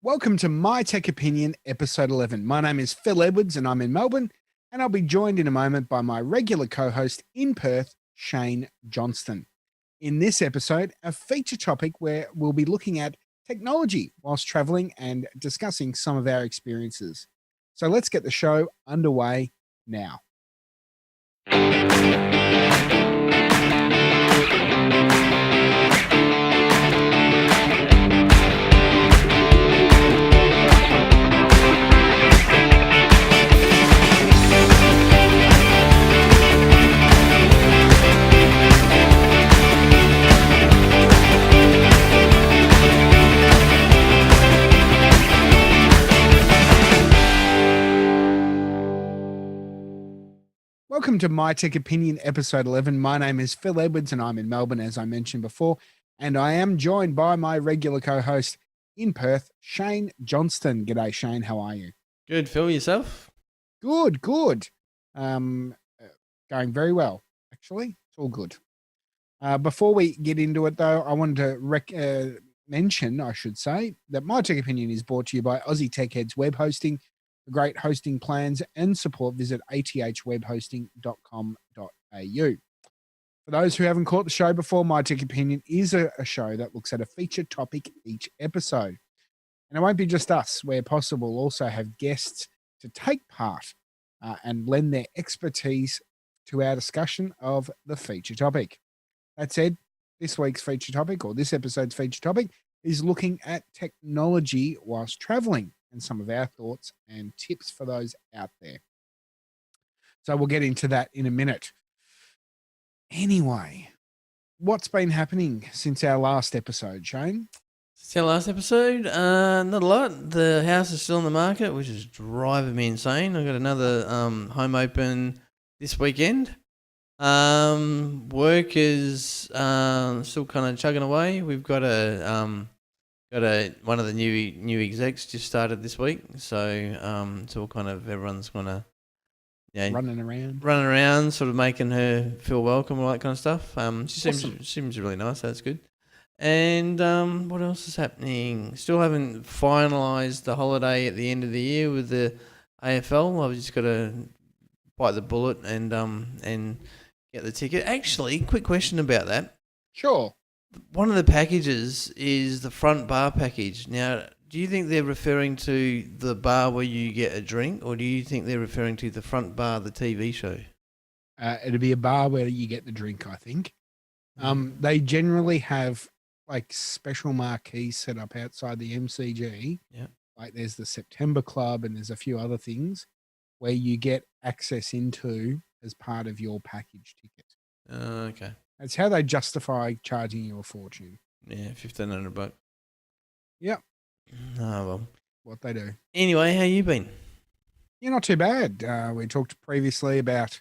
Welcome to My Tech Opinion, episode 11. My name is Phil Edwards and I'm in Melbourne, and I'll be joined in a moment by my regular co host in Perth, Shayne Johnston. In this episode, a feature topic where we'll be looking at technology whilst traveling and discussing some of our experiences. So let's get the show underway now. Welcome to My Tech Opinion, episode 11. My name is Phil Edwards and I'm in Melbourne, as I mentioned before. And I am joined by my regular co-host in Perth, Shayne Johnston. G'day, Shayne. How are you? Good, Phil. Yourself? Good. Going very well, actually. It's all good. Before we get into it, though, I wanted to mention, I should say, that My Tech Opinion is brought to you by Aussie Tech Heads Web Hosting. For great hosting plans and support, visit athwebhosting.com.au. For those who haven't caught the show before, My Tech Opinion is a show that looks at a feature topic each episode. And it won't be just us. Where possible, we'll also have guests to take part and lend their expertise to our discussion of the feature topic. That said, this week's feature topic, or this episode's feature topic, is looking at technology whilst traveling and some of our thoughts and tips for those out there. So we'll get into that in a minute. Anyway, what's been happening since our last episode, Shayne? Since our last episode, not a lot. The house is still on the market, which is driving me insane. I've got another home open this weekend. Work is still kind of chugging away. We've got one of the new execs just started this week, so it's all kind of everyone's kind of running around, sort of making her feel welcome, all that kind of stuff. She Awesome. seems really nice. That's good. And what else is happening? Still haven't finalised the holiday at the end of the year with the AFL. I've just got to bite the bullet and get the ticket. Actually, quick question about that. Sure. One of the packages is the front bar package. Now, do you think they're referring to the bar where you get a drink, or do you think they're referring to the front bar, the TV show? It'll be a bar where you get the drink, I think. They generally have like special marquees set up outside the MCG. Yeah. Like there's the September Club and there's a few other things where you get access into as part of your package ticket. Okay. That's how they justify charging you a fortune. Yeah, $1,500. Yep. Oh, well. What they do. Anyway, how you been? Yeah, not too bad. We talked previously about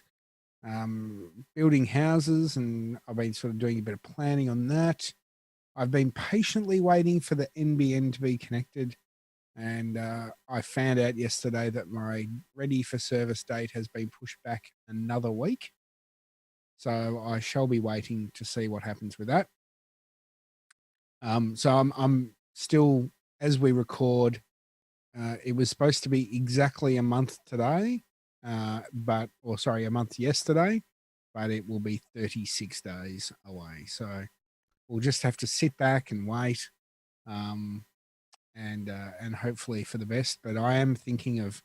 building houses, and I've been sort of doing a bit of planning on that. I've been patiently waiting for the NBN to be connected, and I found out yesterday that my ready for service date has been pushed back another week. So I shall be waiting to see what happens with that. So I'm still, as we record, it was supposed to be exactly a month today, a month yesterday, but it will be 36 days away. So we'll just have to sit back and wait, and hopefully for the best. But I am thinking of,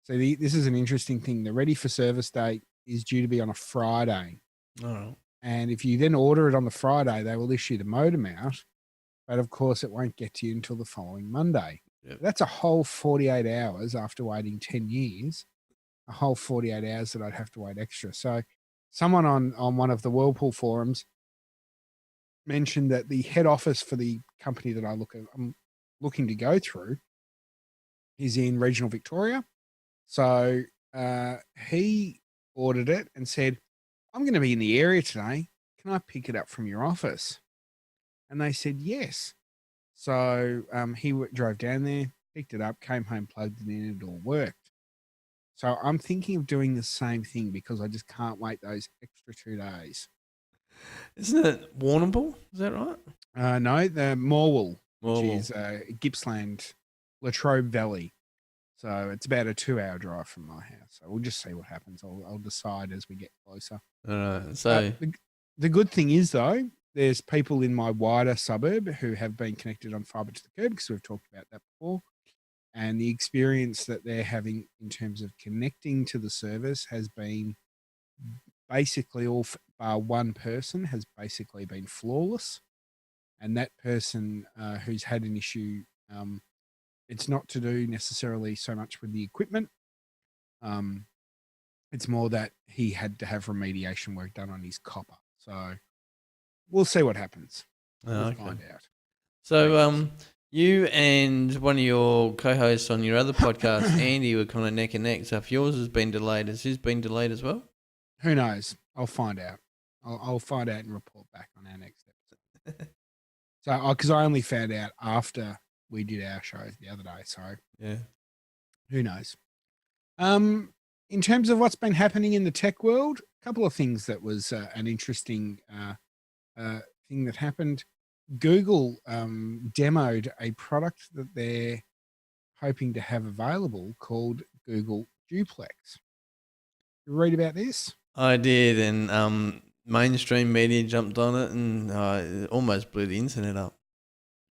this is an interesting thing. The ready for service date is due to be on a Friday. All right. And if you then order it on the Friday, they will issue the modem out. But of course, it won't get to you until the following Monday. Yep. That's a whole 48 hours after waiting 10 years, a whole 48 hours that I'd have to wait extra. So someone on one of the Whirlpool forums mentioned that the head office for the company that I'm looking to go through is in regional Victoria. So he ordered it and said, I'm going to be in the area today. Can I pick it up from your office? And they said yes. So he drove down there, picked it up, came home, plugged it in, and it all worked. So I'm thinking of doing the same thing because I just can't wait those extra 2 days. Isn't it Warrnambool? Is that right? No, the Morwell, which Morwell. is Gippsland Latrobe Valley. So it's about a 2-hour drive from my house. So we'll just see what happens. I'll decide as we get closer. All right. But So the good thing is, though, there's people in my wider suburb who have been connected on fibre to the curb, because we've talked about that before. And the experience that they're having in terms of connecting to the service has been basically all bar one person has basically been flawless. And that person who's had an issue, it's not to do necessarily so much with the equipment. It's more that he had to have remediation work done on his copper. So we'll see what happens. We'll okay. find out. So you and one of your co-hosts on your other podcast, Andy, were kind of neck and neck. So if yours has been delayed, has his been delayed as well? Who knows? I'll find out. I'll find out and report back on our next episode. So, because I only found out after we did our show the other day. So Yeah. who knows? In terms of what's been happening in the tech world, a couple of things that was an interesting thing that happened. Google demoed a product that they're hoping to have available called Google Duplex. You read about this? I did, and mainstream media jumped on it, and it almost blew the internet up.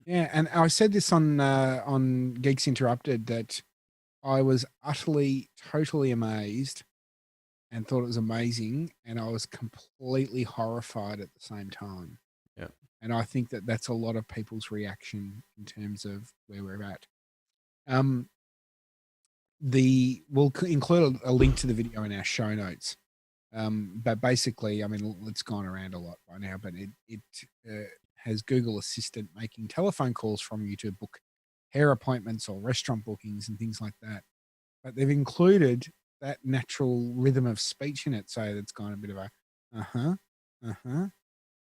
Yeah, and I said this on Geeks Interrupted that I was utterly, totally amazed and thought it was amazing, and I was completely horrified at the same time. Yeah. And I think that that's a lot of people's reaction in terms of where we're at. We'll include a link to the video in our show notes. But basically, I mean, it's gone around a lot by now, but it has Google Assistant making telephone calls from you to book hair appointments or restaurant bookings and things like that. But they've included that natural rhythm of speech in it, so it's gone a bit of a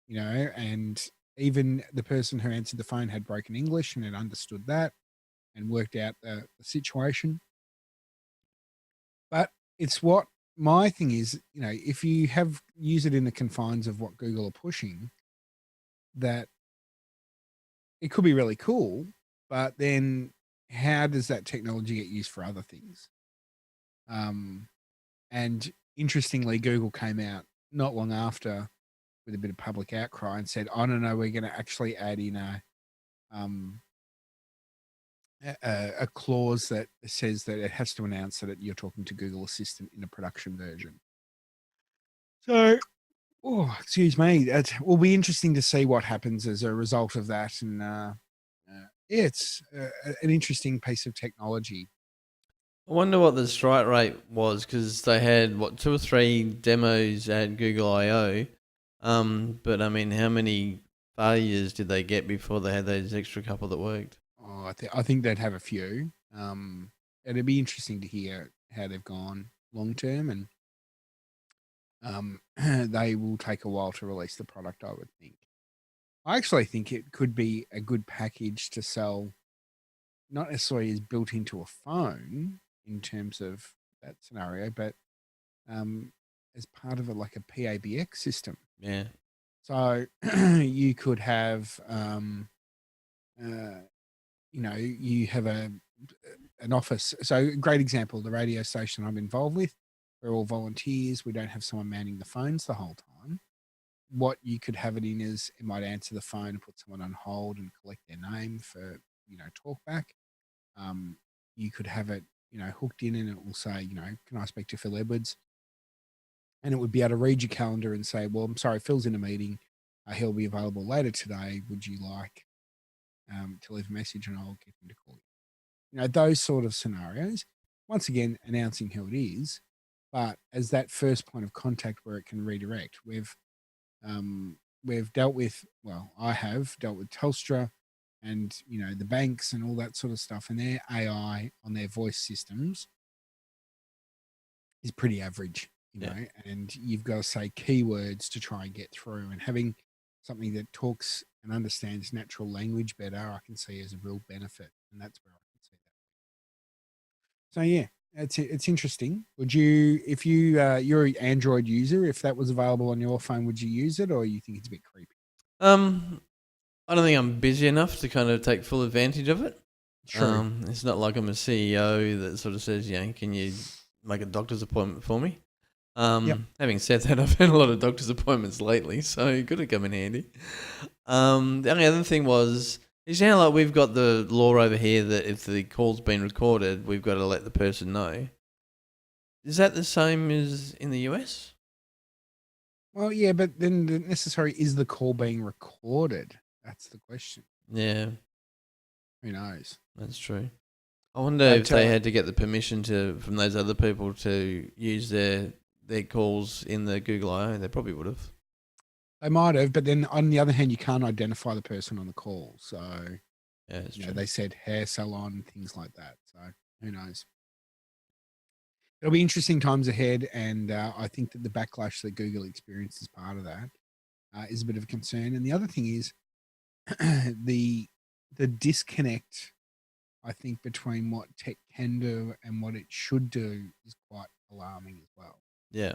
and even the person who answered the phone had broken English and had understood that and worked out the situation. But it's what my thing is, if you use it in the confines of what Google are pushing, that it could be really cool, but then how does that technology get used for other things? And interestingly, Google came out not long after with a bit of public outcry and said, "Oh no, we're going to actually add in a clause that says that it has to announce that you're talking to Google Assistant in a production version." So, excuse me, it will be interesting to see what happens as a result of that. And it's an interesting piece of technology. I wonder what the strike rate was, because they had 2 or 3 demos at Google I/O. But I mean, how many failures did they get before they had those extra couple that worked? Oh, I think they'd have a few. It'd be interesting to hear how they've gone long term, and they will take a while to release the product, I would think. I actually think it could be a good package to sell, not necessarily as built into a phone in terms of that scenario, but as part of like a PABX system. Yeah. So you could have, you have an office. So a great example, the radio station I'm involved with, we're all volunteers. We don't have someone manning the phones the whole time. What you could have it in is it might answer the phone and put someone on hold and collect their name for, talk back. You could have it, hooked in, and it will say, can I speak to Phil Edwards? And it would be able to read your calendar and say, well, I'm sorry, Phil's in a meeting. He'll be available later today. Would you like to leave a message and I'll get him to call you? Those sort of scenarios. Once again, announcing who it is, but as that first point of contact where it can redirect. We've dealt with, I have dealt with Telstra and, the banks and all that sort of stuff, and their AI on their voice systems is pretty average, and you've got to say keywords to try and get through, and having something that talks and understands natural language better, I can see as a real benefit, and that's where I can see that. So yeah, it's interesting. Would you, if you're an Android user, if that was available on your phone, would you use it, or you think it's a bit creepy? I don't think I'm busy enough to kind of take full advantage of it. True. It's not like I'm a CEO that sort of says, can you make a doctor's appointment for me? Yep. Having said that, I've had a lot of doctor's appointments lately, so it could have come in handy. The only other thing was, is like we've got the law over here that if the call's been recorded, we've got to let the person know. Is that the same as in the US? Well, yeah, but then the necessary is the call being recorded? That's the question. Yeah, Who knows? that's true. I wonder But if they had to get the permission from those other people to use their calls in the Google I/O. They probably would have. they might have, but then on the other hand, you can't identify the person on the call. So, Yeah, that's true. they said hair salon, things like that. So who knows? It'll be interesting times ahead, and I think that the backlash that Google experienced as part of that is a bit of a concern. And the other thing is the disconnect, I think, between what tech can do and what it should do is quite alarming as well. Yeah.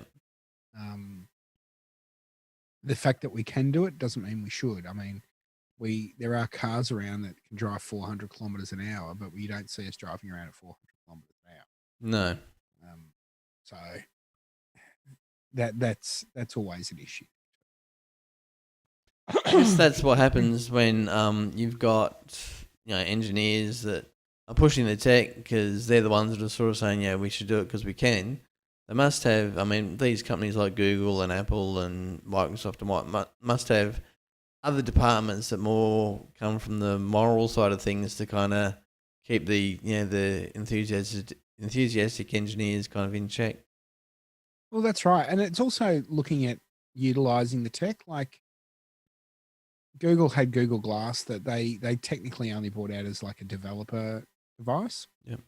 The fact that we can do it doesn't mean we should. I mean, there are cars around that can drive 400 kilometers an hour, but we don't see us driving around at 400 kilometers an hour. No. So that's always an issue. I guess that's what happens when you've got engineers that are pushing the tech because they're the ones that are sort of saying, yeah, we should do it because we can. They must have. I mean, these companies like Google and Apple and Microsoft and what must have other departments that more come from the moral side of things to kind of keep the the enthusiastic engineers kind of in check. Well, that's right, and it's also looking at utilizing the tech. Like Google had Google Glass that they technically only brought out as like a developer device. Yep.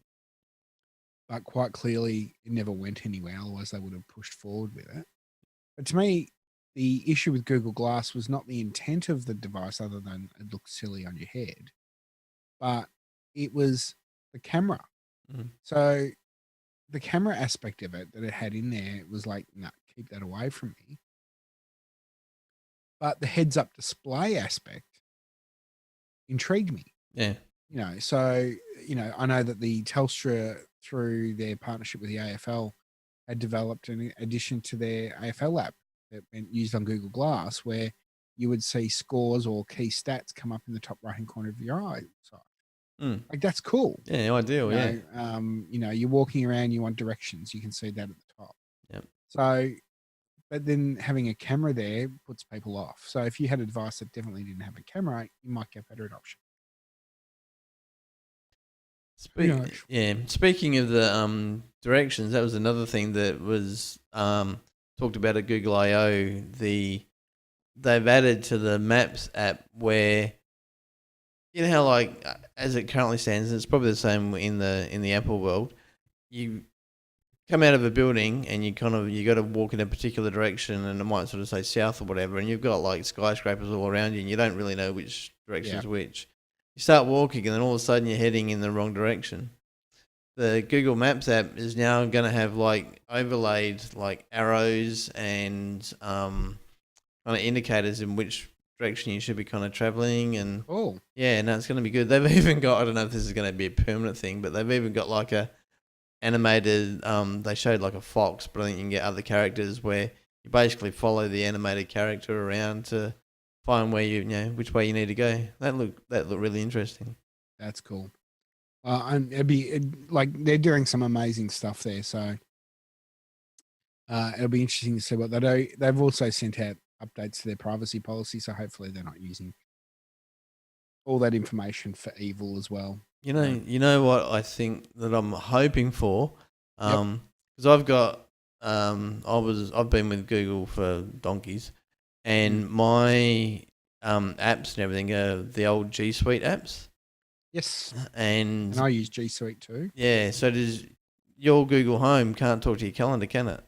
But quite clearly, it never went anywhere. Otherwise, they would have pushed forward with it. But to me, the issue with Google Glass was not the intent of the device, other than it looked silly on your head, but it was the camera. Mm. So the camera aspect of it that it had in there, it was like, no, keep that away from me. But the heads-up display aspect intrigued me. Yeah. So I know that the Telstra, through their partnership with the AFL, had developed an addition to their AFL app that went used on Google Glass, where you would see scores or key stats come up in the top right-hand corner of your eye. So, like, that's cool. Yeah, ideal. You're walking around, you want directions, you can see that at the top. Yep. So, but then having a camera there puts people off. So if you had a device that definitely didn't have a camera, you might get better adoption. Speaking of the directions, that was another thing that was talked about at Google I/O. They've added to the Maps app where how like as it currently stands, it's probably the same in the Apple world. You come out of a building and you got to walk in a particular direction, and it might sort of say south or whatever, and you've got like skyscrapers all around you, and you don't really know which direction is which. You start walking, and then all of a sudden you're heading in the wrong direction. The Google Maps app is now going to have like overlaid like arrows and kind of indicators in which direction you should be kind of traveling. And it's going to be good. They've even got, I don't know if this is going to be a permanent thing, but they've even got like a animated. They showed like a fox, but I think you can get other characters where you basically follow the animated character around to find where which way you need to go. That looked really interesting. That's cool. And like they're doing some amazing stuff there. So it'll be interesting to see what they do. They've also sent out updates to their privacy policy, so hopefully they're not using all that information for evil as well. You know what I think that I'm hoping for, because I've got I've been with Google for donkeys. And my apps and everything are the old G Suite apps. Yes. And I use G Suite too. Yeah. So does your Google Home can't talk to your calendar, can it?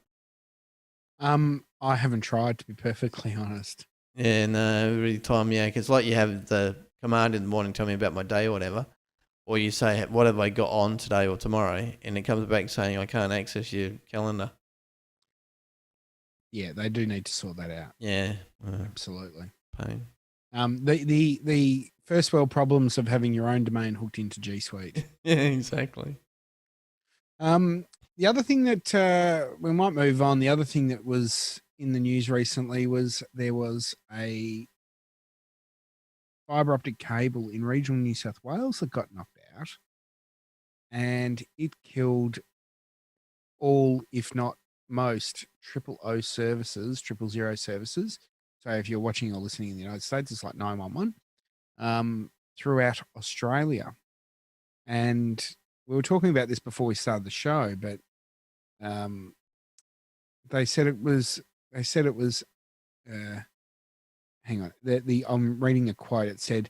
I haven't tried, to be perfectly honest. Yeah, no, every time, because like you have the command in the morning, tell me about my day or whatever, or you say, what have I got on today or tomorrow, and it comes back saying I can't access your calendar. Yeah, they do need to sort that out. Yeah. Absolutely. Pain. The first world problems of having your own domain hooked into G Suite. Yeah, exactly. The other thing that we might move on. The other thing that was in the news recently was there was a fiber optic cable in regional New South Wales that got knocked out, and it killed all, if not most, triple zero services. So if you're watching or listening in the United States, it's like 911 throughout Australia. And we were talking about this before we started the show, but they said it was. Hang on. I'm reading a quote. It said,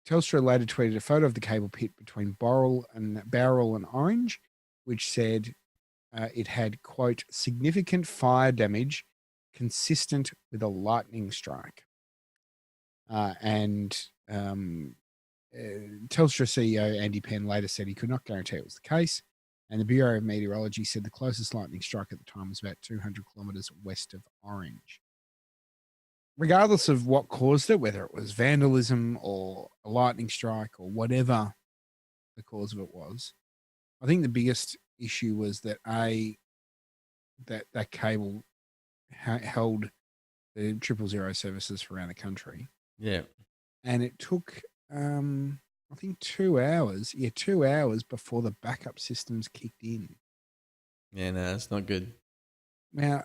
Telstra later tweeted a photo of the cable pit between Bowral and Orange, which said it had, quote, significant fire damage consistent with a lightning strike. And Telstra CEO Andy Penn later said he could not guarantee it was the case. And the Bureau of Meteorology said the closest lightning strike at the time was about 200 kilometres west of Orange. Regardless of what caused it, whether it was vandalism or a lightning strike or whatever the cause of it was, I think the biggest issue was that that cable held the 000 services around the country. Yeah. And it took, I think 2 hours. Yeah, 2 hours before the backup systems kicked in. Yeah, no, it's not good. Now,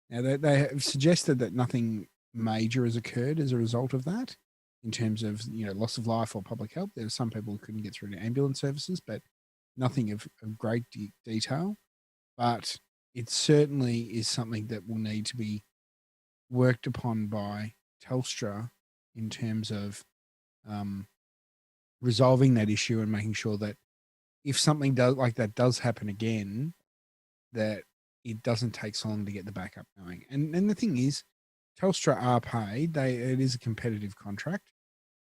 they have suggested that nothing major has occurred as a result of that, in terms of loss of life or public health. There are some people who couldn't get through to ambulance services, but nothing of great detail. But it certainly is something that will need to be worked upon by Telstra in terms of resolving that issue and making sure that if something does happen again, that it doesn't take so long to get the backup going. And the thing is, Telstra are paid. It is a competitive contract,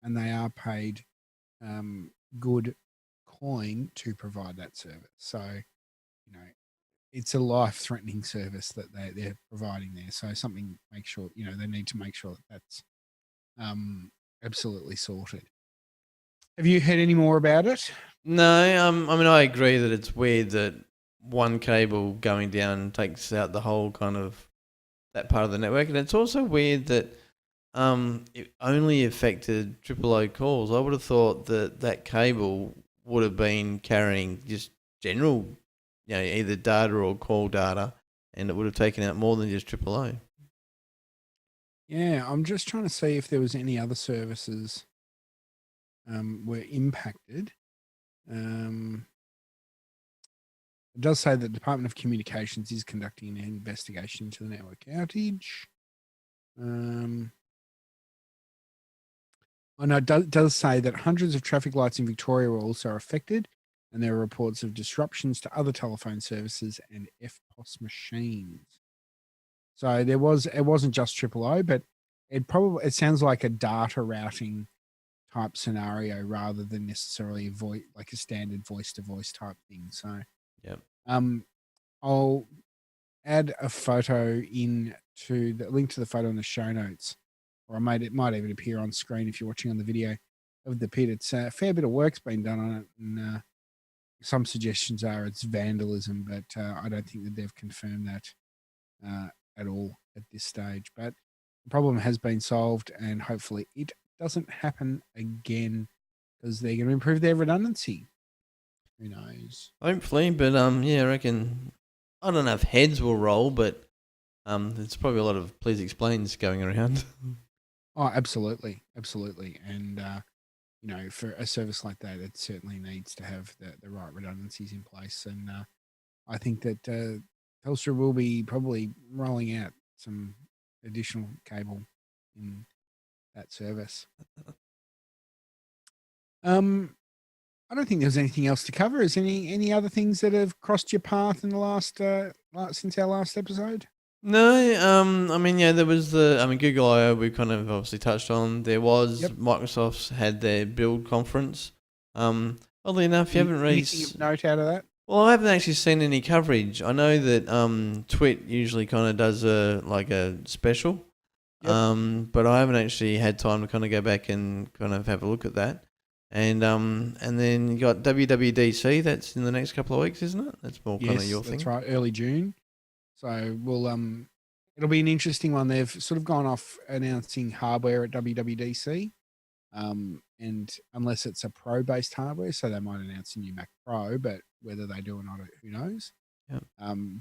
and they are paid good coin to provide that service. So, it's a life-threatening service that they're providing there. So make sure they need to make sure that that's absolutely sorted. Have you heard any more about it? No, I mean, I agree that it's weird that one cable going down takes out the whole kind of that part of the network, and it's also weird that it only affected triple O calls. I would have thought that cable would have been carrying just general, either data or call data, and it would have taken out more than just triple O. Yeah, I'm just trying to see if there was any other services were impacted. It does say that the Department of Communications is conducting an investigation into the network outage. It does say that hundreds of traffic lights in Victoria were also affected, and there are reports of disruptions to other telephone services and FPOS machines. So it wasn't just triple O, but it sounds like a data routing type scenario rather than necessarily like a standard voice to voice type thing. So, yep. I'll add a photo into the link to the photo in the show notes, or it might even appear on screen if you're watching on the video of the pit. It's a fair bit of work's been done on it, and some suggestions are it's vandalism, but I don't think that they've confirmed that at all at this stage. But the problem has been solved, and hopefully it doesn't happen again because they're going to improve their redundancy. Who knows? Hopefully, but I reckon I don't know if heads will roll, but there's probably a lot of please explains going around. Oh, absolutely, and for a service like that, it certainly needs to have the right redundancies in place, and I think that Telstra will be probably rolling out some additional cable in that service. I don't think there's anything else to cover. Is any other things that have crossed your path in the last since our last episode? No, I mean, there was Google I/O we kind of obviously touched on. There was Microsoft's had their build conference. Oddly enough, you haven't really anything of note out of that? Well, I haven't actually seen any coverage. I know that Twit usually kind of does a special. Yep. But I haven't actually had time to kind of go back and kind of have a look at that. And then you got WWDC. That's in the next couple of weeks, isn't it? That's more kind of Yes, your that's thing. right. Early June. So we'll it'll be an interesting one. They've sort of gone off announcing hardware at WWDC. And unless it's a pro based hardware, so they might announce a new Mac Pro, but whether they do or not, who knows? Yep.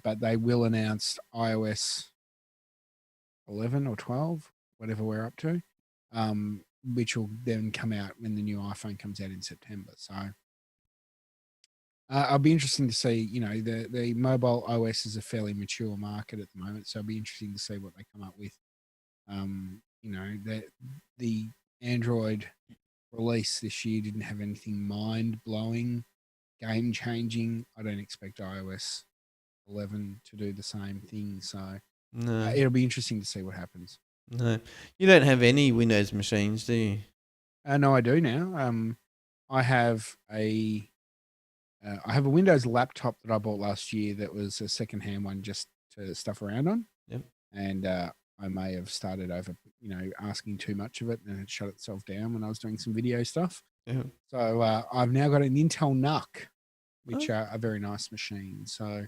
But they will announce iOS 11 or 12, whatever we're up to, which will then come out when the new iPhone comes out in September. So I'll be interesting to see. You know, the mobile OS is a fairly mature market at the moment, so it'll be interesting to see what they come up with. You know, the Android release this year didn't have anything mind blowing, game changing. I don't expect iOS 11 to do the same thing. So No, it'll be interesting to see what happens. no. You don't have any Windows machines, do you? No, I do now. I have I have a Windows laptop that I bought last year that was a secondhand one just to stuff around on. Yep. And I may have started over, asking too much of it, and it shut itself down when I was doing some video stuff. Yeah. So I've now got an Intel NUC, which Oh. are a very nice machine. So,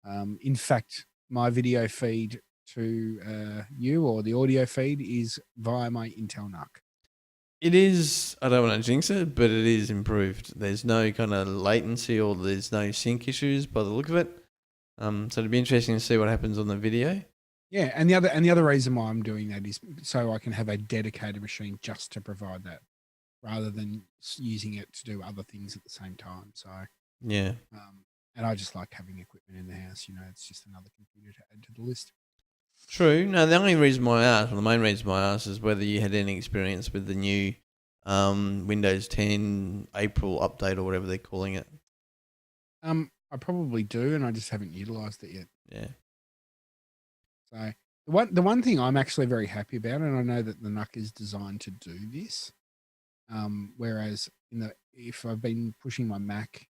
in fact, my video feed to you, or the audio feed, is via my Intel NUC. It is, I don't want to jinx it, but it is improved. There's no kind of latency or there's no sync issues by the look of it. So it'd be interesting to see what happens on the video. Yeah, and the other reason why I'm doing that is so I can have a dedicated machine just to provide that, rather than using it to do other things at the same time. So Yeah. and I just like having equipment in the house. You know, it's just another computer to add to the list. True. No, the only reason why I asked, or the main reason why I asked, is whether you had any experience with the new Windows 10 April update or whatever they're calling it. I probably do, and I just haven't utilized it yet. Yeah. So the one thing I'm actually very happy about, and I know that the NUC is designed to do this, whereas if I've been pushing my Mac,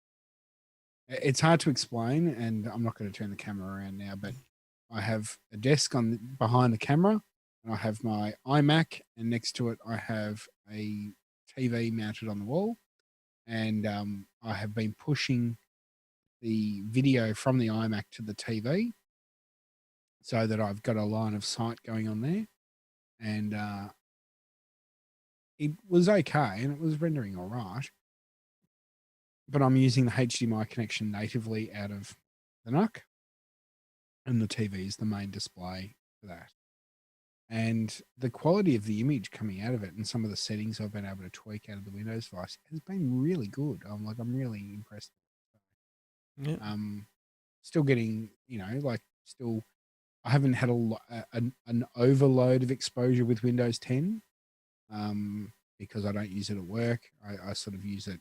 it's hard to explain, and I'm not going to turn the camera around now, but I have a desk behind the camera, and I have my iMac, and next to it I have a TV mounted on the wall, and I have been pushing the video from the iMac to the TV, so that I've got a line of sight going on there, and it was okay, and it was rendering all right, but I'm using the HDMI connection natively out of the NUC, and the TV is the main display for that. And the quality of the image coming out of it and some of the settings I've been able to tweak out of the Windows device has been really good. I'm really impressed. Yeah. Still getting, I haven't had an overload of exposure with Windows 10, because I don't use it at work. I sort of use it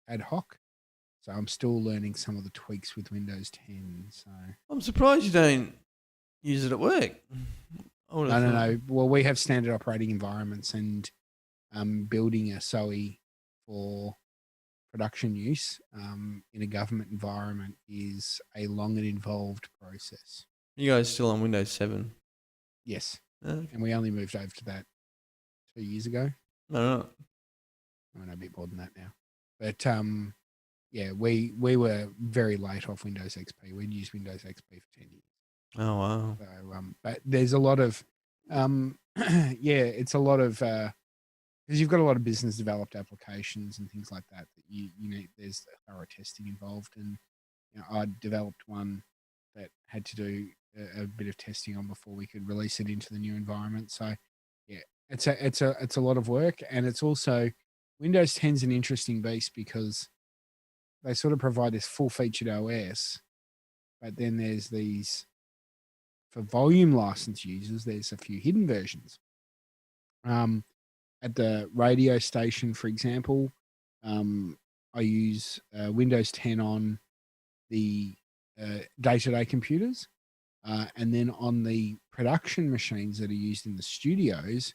ad hoc. So I'm still learning some of the tweaks with Windows 10. So I'm surprised you don't use it at work. no. Well, we have standard operating environments, and building a SOE for production use in a government environment is a long and involved process. You guys still on Windows 7? Yes. Okay. And we only moved over to that 2 years ago. No. I mean, a bit more than that now. But yeah, we were very late off Windows XP. We'd used Windows XP for 10 years. Oh, wow. So, but there's a lot of, it's a lot of, because you've got a lot of business developed applications and things like that you need. There's thorough testing involved, and I developed one that had to do a bit of testing on before we could release it into the new environment. So, yeah, it's a lot of work, and it's also Windows 10 is an interesting beast because they sort of provide this full-featured OS, but then there's these, for volume license users, there's a few hidden versions. At the radio station, for example, I use Windows 10 on the day-to-day computers, and then on the production machines that are used in the studios,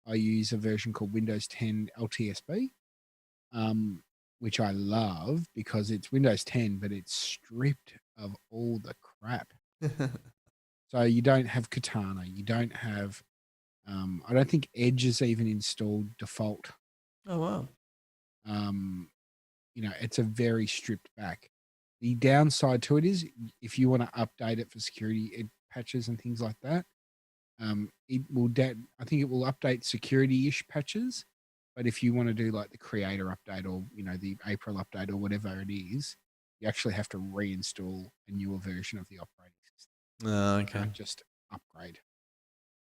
I use a version called Windows 10 LTSB, which I love because it's Windows 10, but it's stripped of all the crap. So you don't have Katana. You don't have. I don't think Edge is even installed default. Oh wow. It's a very stripped back. The downside to it is if you want to update it for security patches and things like that, it will. I think it will update security-ish patches, but if you want to do like the creator update or the April update or whatever it is, you actually have to reinstall a newer version of the operating system. You Okay. can't just upgrade.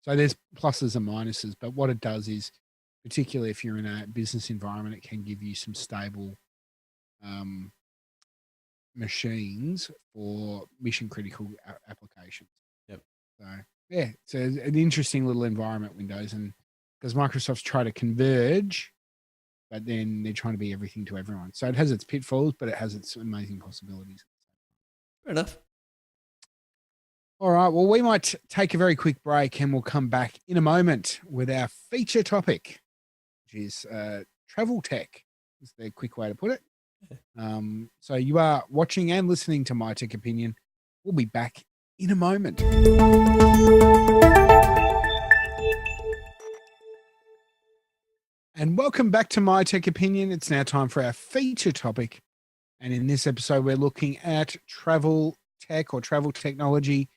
So there's pluses and minuses, but what it does is, particularly if you're in a business environment, it can give you some stable machines for mission critical applications. Yep. So yeah, it's an interesting little environment, Windows, and because Microsoft's trying to converge, but then they're trying to be everything to everyone. So it has its pitfalls, but it has its amazing possibilities. Fair enough. All right. Well, we might take a very quick break and we'll come back in a moment with our feature topic, which is travel tech. Is the quick way to put it. So you are watching and listening to My Tech Opinion. We'll be back in a moment. And welcome back to My Tech Opinion. It's now time for our feature topic. And in this episode, we're looking at travel tech or travel technology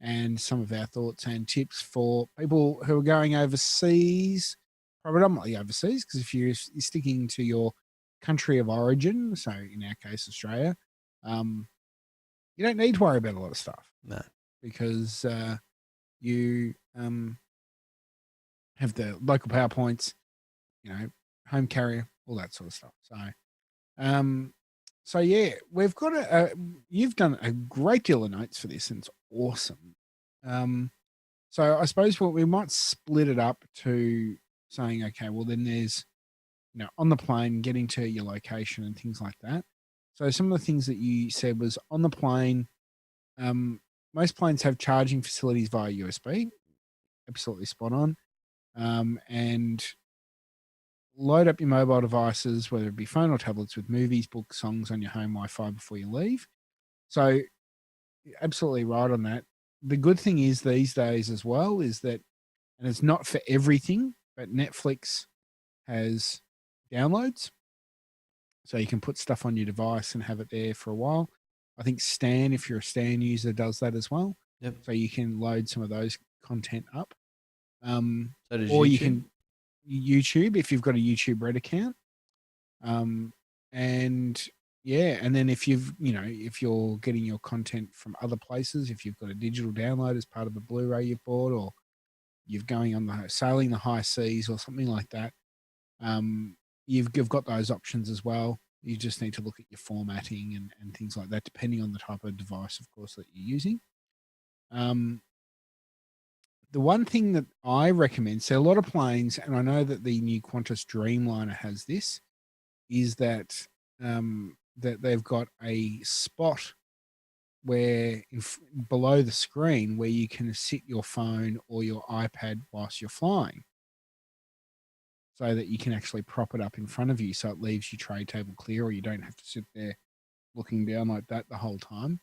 and some of our thoughts and tips for people who are going overseas, predominantly overseas, because if you're sticking to your country of origin, so in our case, Australia, you don't need to worry about a lot of stuff. No. Because you have the local power points, home carrier, all that sort of stuff. So yeah, we've got you've done a great deal of notes for this, and it's awesome. So I suppose what we might split it up to saying, okay, well then there's, on the plane, getting to your location and things like that. So some of the things that you said was on the plane. Most planes have charging facilities via USB. Absolutely spot on. And load up your mobile devices, whether it be phone or tablets, with movies, books, songs on your home Wi-Fi before you leave. So absolutely right on that. The good thing is these days as well is that, and it's not for everything, but Netflix has downloads. So you can put stuff on your device and have it there for a while. I think Stan, if you're a Stan user, does that as well. Yep. So you can load some of those content up. So does or YouTube? You can YouTube if you've got a YouTube Red account. And yeah, and then if if you're getting your content from other places, if you've got a digital download as part of a Blu-ray you've bought, or you're going on sailing the high seas or something like that, you've got those options as well. You just need to look at your formatting and things like that, depending on the type of device, of course, that you're using. The one thing that I recommend, so a lot of planes, and I know that the new Qantas Dreamliner has this, is that that they've got a spot where below the screen where you can sit your phone or your iPad whilst you're flying, so that you can actually prop it up in front of you, so it leaves your tray table clear, or you don't have to sit there looking down like that the whole time.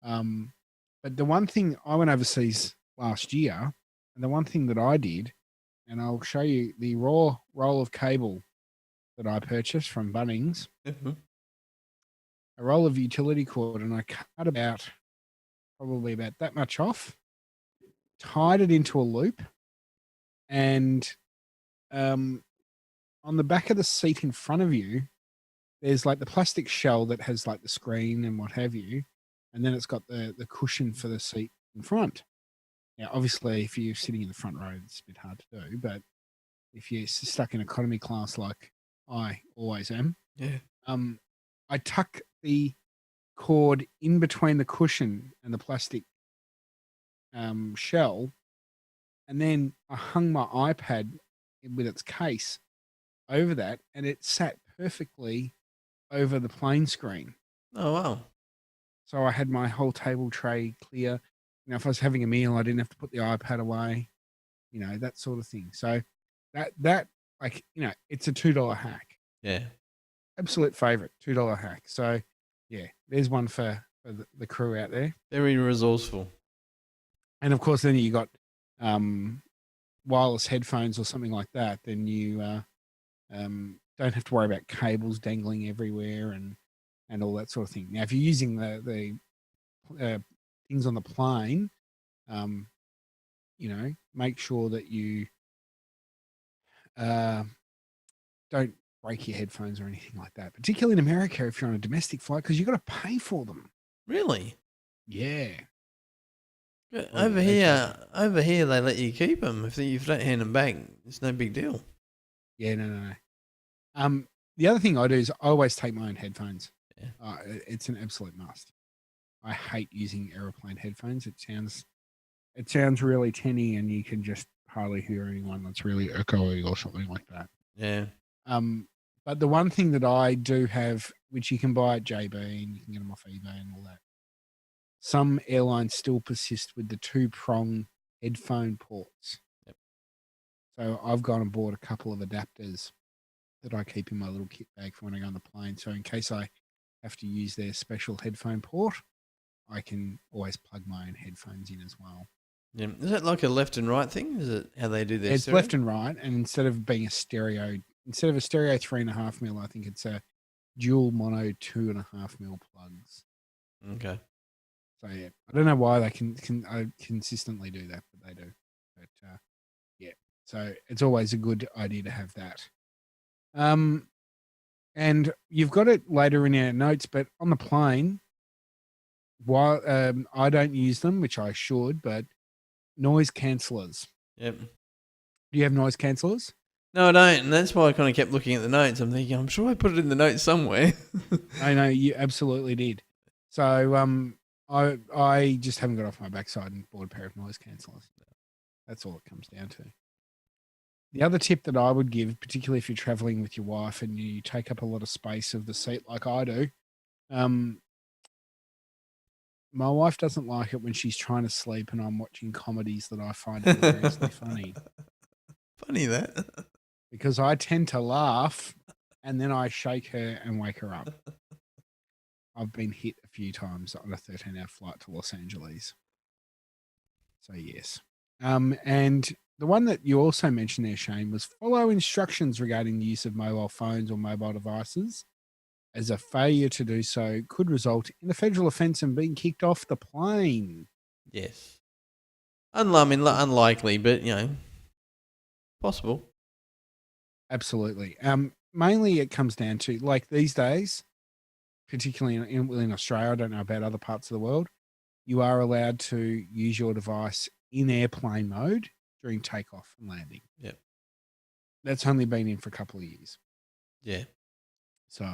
But the one thing, I went overseas last year, and the one thing that I did, and I'll show you the raw roll of cable that I purchased from Bunnings, Mhm. a roll of utility cord, and I cut probably about that much off, tied it into a loop, and on the back of the seat in front of you, there's like the plastic shell that has like the screen and what have you, and then it's got the cushion for the seat in front. Now, obviously, if you're sitting in the front row, it's a bit hard to do, but if you're stuck in economy class like I always am, Yeah. I tuck the cord in between the cushion and the plastic shell, and then I hung my iPad with its case over that, and it sat perfectly over the plane screen. Oh wow. So I had my whole table tray clear. If I was having a meal, I didn't have to put the iPad away. That sort of thing. So that it's a $2 hack. Yeah. Absolute favorite $2 hack. So yeah, there's one for the crew out there. Very resourceful. And of course, then you got wireless headphones or something like that. Then you don't have to worry about cables dangling everywhere and all that sort of thing. Now, if you're using the things on the plane, make sure that you don't break your headphones or anything like that. Particularly in America, if you're on a domestic flight, because you've got to pay for them. Really? Yeah. Over here, they let you keep them. If you don't hand them back, it's no big deal. Yeah, no. The other thing I do is I always take my own headphones. Yeah. It's an absolute must. I hate using aeroplane headphones. It sounds really tinny, and you can just hardly hear anyone that's really echoey or something like that. Yeah. But the one thing that I do have, which you can buy at JB and you can get them off eBay and all that, some airlines still persist with the 2-prong headphone ports. Yep. So I've gone and bought a couple of adapters that I keep in my little kit bag for when I go on the plane. So in case I have to use their special headphone port, I can always plug my own headphones in as well. Yeah. Is that like a left and right thing? Is it how they do their It's stereo? left and right, and instead of a stereo 3.5 mil, I think it's a dual mono 2.5 mil plugs. Okay. So yeah, I don't know why they can consistently do that, but they do. But yeah, so it's always a good idea to have that. And you've got it later in our notes, but on the plane, while I don't use them, which I should, but noise cancelers. Yep. Do you have noise cancelers? No, I don't, and that's why I kind of kept looking at the notes. I'm thinking, I'm sure I put it in the notes somewhere. I know you absolutely did. So I just haven't got off my backside and bought a pair of noise cancelers. That's all it comes down to. The other tip that I would give, particularly if you're traveling with your wife and you take up a lot of space of the seat like I do, my wife doesn't like it when she's trying to sleep and I'm watching comedies that I find hilariously funny. Funny that. Because I tend to laugh and then I shake her and wake her up. I've been hit a few times on a 13-hour flight to Los Angeles. So yes. And the one that you also mentioned there, Shayne, was follow instructions regarding the use of mobile phones or mobile devices, as a failure to do so could result in a federal offence and being kicked off the plane. Yes. Unlikely, but, possible. Absolutely. Mainly it comes down to, like these days, particularly in Australia, I don't know about other parts of the world, you are allowed to use your device in airplane mode during takeoff and landing. Yep. That's only been in for a couple of years. Yeah. So,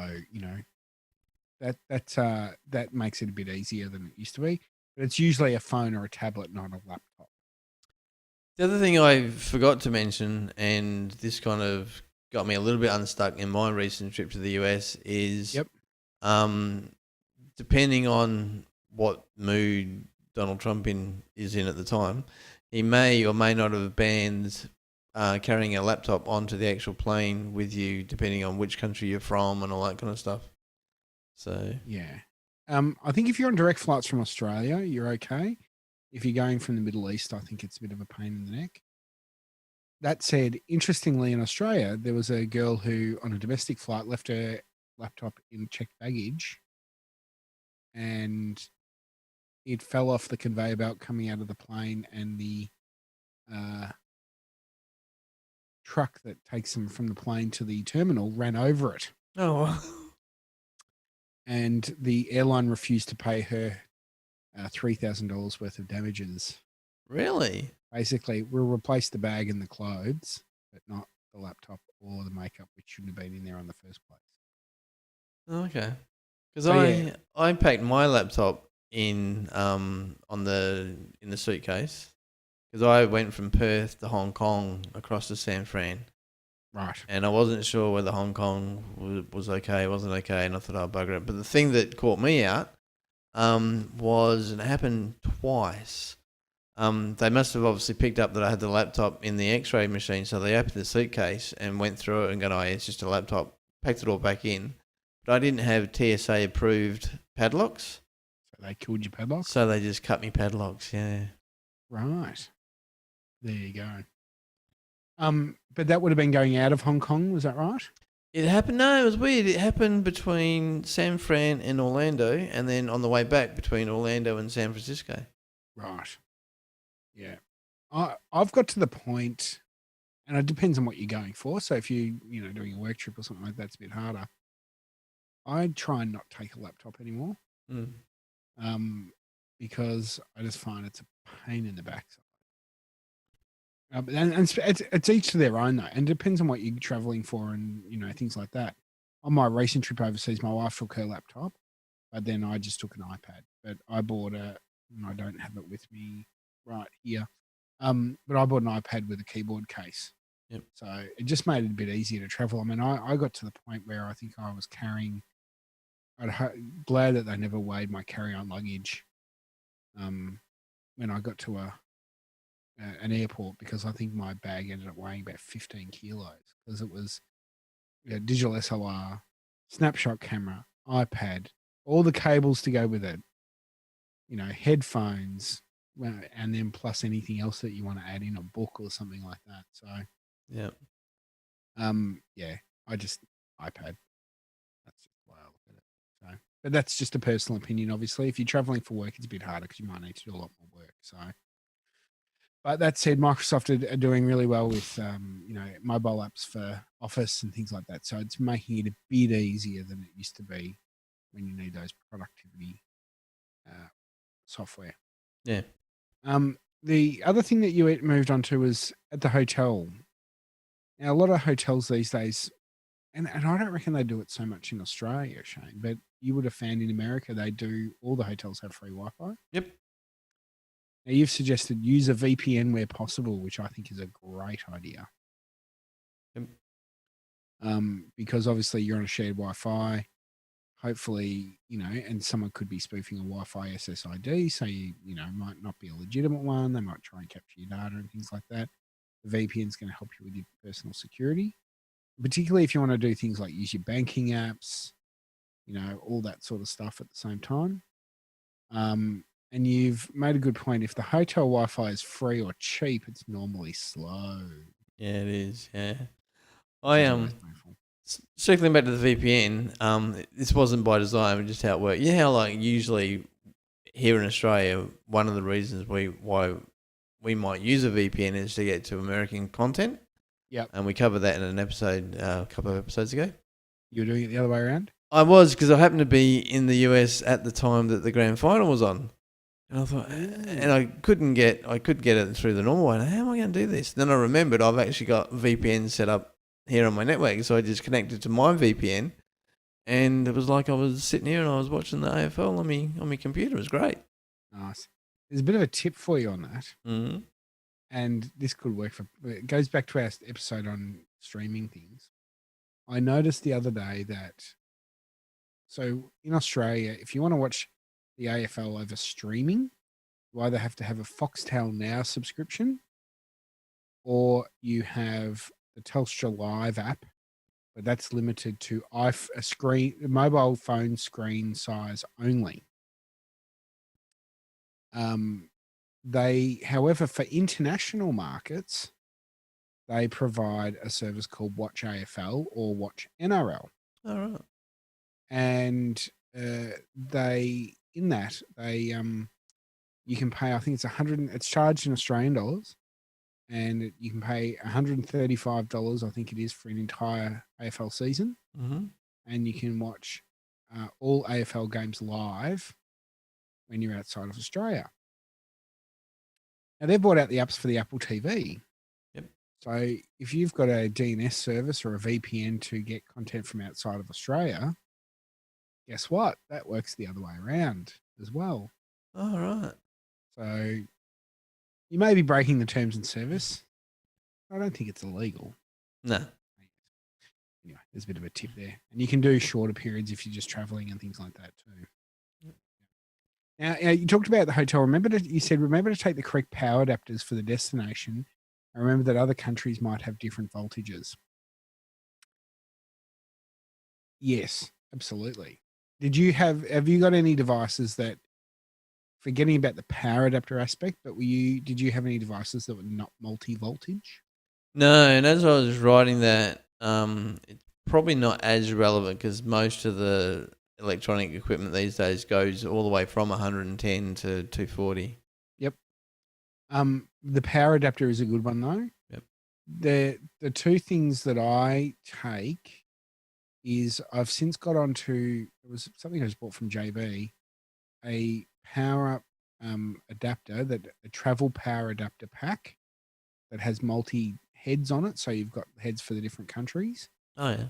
that makes it a bit easier than it used to be. But it's usually a phone or a tablet, not a laptop. The other thing I forgot to mention, and this kind of got me a little bit unstuck in my recent trip to the US, is depending on what mood Donald Trump is in at the time, he may or may not have banned carrying a laptop onto the actual plane with you, depending on which country you're from and all that kind of stuff. So yeah, I think if you're on direct flights from Australia, you're okay. If you're going from the Middle East, I think it's a bit of a pain in the neck. That said, interestingly, in Australia, there was a girl who, on a domestic flight, left her laptop in checked baggage, and it fell off the conveyor belt coming out of the plane, and the truck that takes them from the plane to the terminal ran over it. Oh. And the airline refused to pay her $3,000 worth of damages. Really? Basically, we'll replace the bag and the clothes, but not the laptop or the makeup, which shouldn't have been in there in the first place. Okay. Because So, I packed my laptop in the suitcase, because I went from Perth to Hong Kong across to San Fran. Right. And I wasn't sure whether Hong Kong was okay, wasn't okay, and I thought I'd bugger it. But the thing that caught me out was, and it happened twice, they must have obviously picked up that I had the laptop in the x-ray machine, so they opened the suitcase and went through it and gone, oh, it's just a laptop, packed it all back in. But I didn't have TSA-approved padlocks. So they killed your padlocks? So they just cut me padlocks, yeah. Right. There you go. But that would have been going out of Hong Kong, was that right? It happened. No, it was weird. It happened between San Fran and Orlando, and then on the way back between Orlando and San Francisco. Right. Yeah. I've got to the point, and it depends on what you're going for. So if doing a work trip or something like that, it's a bit harder. I try and not take a laptop anymore, Mm. because I just find it's a pain in the backside. And it's each to their own though, and it depends on what you're traveling for, and things like that. On my recent trip overseas, my wife took her laptop, but then I just took an iPad. But I bought and I don't have it with me right here. But I bought an iPad with a keyboard case. Yep. So it just made it a bit easier to travel. I mean, I got to the point where I think I was carrying. Glad that they never weighed my carry-on luggage. When I got to an airport, because I think my bag ended up weighing about 15 kilos, because it was digital SLR, snapshot camera, iPad, all the cables to go with it, headphones, and then plus anything else that you want to add in, a book or something like that. So, Yeah. yeah, I just iPad. That's just the way I look at it. So, but that's just a personal opinion. Obviously, if you're traveling for work, it's a bit harder because you might need to do a lot more work. So, but that said, Microsoft are doing really well with mobile apps for Office and things like that. So it's making it a bit easier than it used to be when you need those productivity software. Yeah. The other thing that you moved on to was at the hotel. Now, a lot of hotels these days, and I don't reckon they do it so much in Australia, Shane, but you would have found in America all the hotels have free Wi-Fi. Yep. Now, you've suggested use a VPN where possible, which I think is a great idea. Yep. Because obviously you're on a shared Wi-Fi. Hopefully, and someone could be spoofing a Wi-Fi SSID, so you might not be a legitimate one. They might try and capture your data and things like that. The VPN is going to help you with your personal security, particularly if you want to do things like use your banking apps, all that sort of stuff at the same time. And you've made a good point. If the hotel Wi-Fi is free or cheap, it's normally slow. Yeah, it is. Yeah. Which is always painful. Circling back to the VPN, this wasn't by design, just how it worked. How like usually here in Australia, one of the reasons why we might use a VPN is to get to American content. Yep. And we covered that in an episode a couple of episodes ago. You were doing it the other way around? I was, because I happened to be in the US at the time that the grand final was on. And I thought, and I could get it through the normal way. How am I going to do this? Then I remembered I've actually got VPN set up here on my network, so I just connected to my VPN, and it was like I was sitting here and I was watching the AFL on my computer. It was great. Nice. There's a bit of a tip for you on that, and this could work it goes back to our episode on streaming things. I noticed the other day that, so in Australia, if you want to watch the AFL over streaming, you either have to have a Foxtel Now subscription, or you have the Telstra Live app, but that's limited to a mobile phone screen size only. However, for international markets, they provide a service called Watch AFL or Watch NRL. All right. And you can pay, I think it's it's charged in Australian dollars, and you can pay $135, I think it is, for an entire AFL season. Mm-hmm. And you can watch all AFL games live when you're outside of Australia. Now, they've brought out the apps for the Apple TV. Yep. So if you've got a DNS service or a VPN to get content from outside of Australia, guess what? That works the other way around as well. All right. So you may be breaking the terms and service. I don't think it's illegal. No. Anyway, there's a bit of a tip there. And you can do shorter periods if you're just traveling and things like that too. Now, you talked about the hotel. You said remember to take the correct power adapters for the destination. And remember that other countries might have different voltages. Yes, absolutely. Have you got any devices that forgetting about the power adapter aspect, but did you have any devices that were not multi-voltage? No, and as I was writing that, it's probably not as relevant because most of the electronic equipment these days goes all the way from 110 to 240. Yep. The power adapter is a good one though. Yep. The two things that I take is I've since got onto, it was something I just bought from JB, a power up adapter, a travel power adapter pack that has multi heads on it. So you've got heads for the different countries, Oh yeah.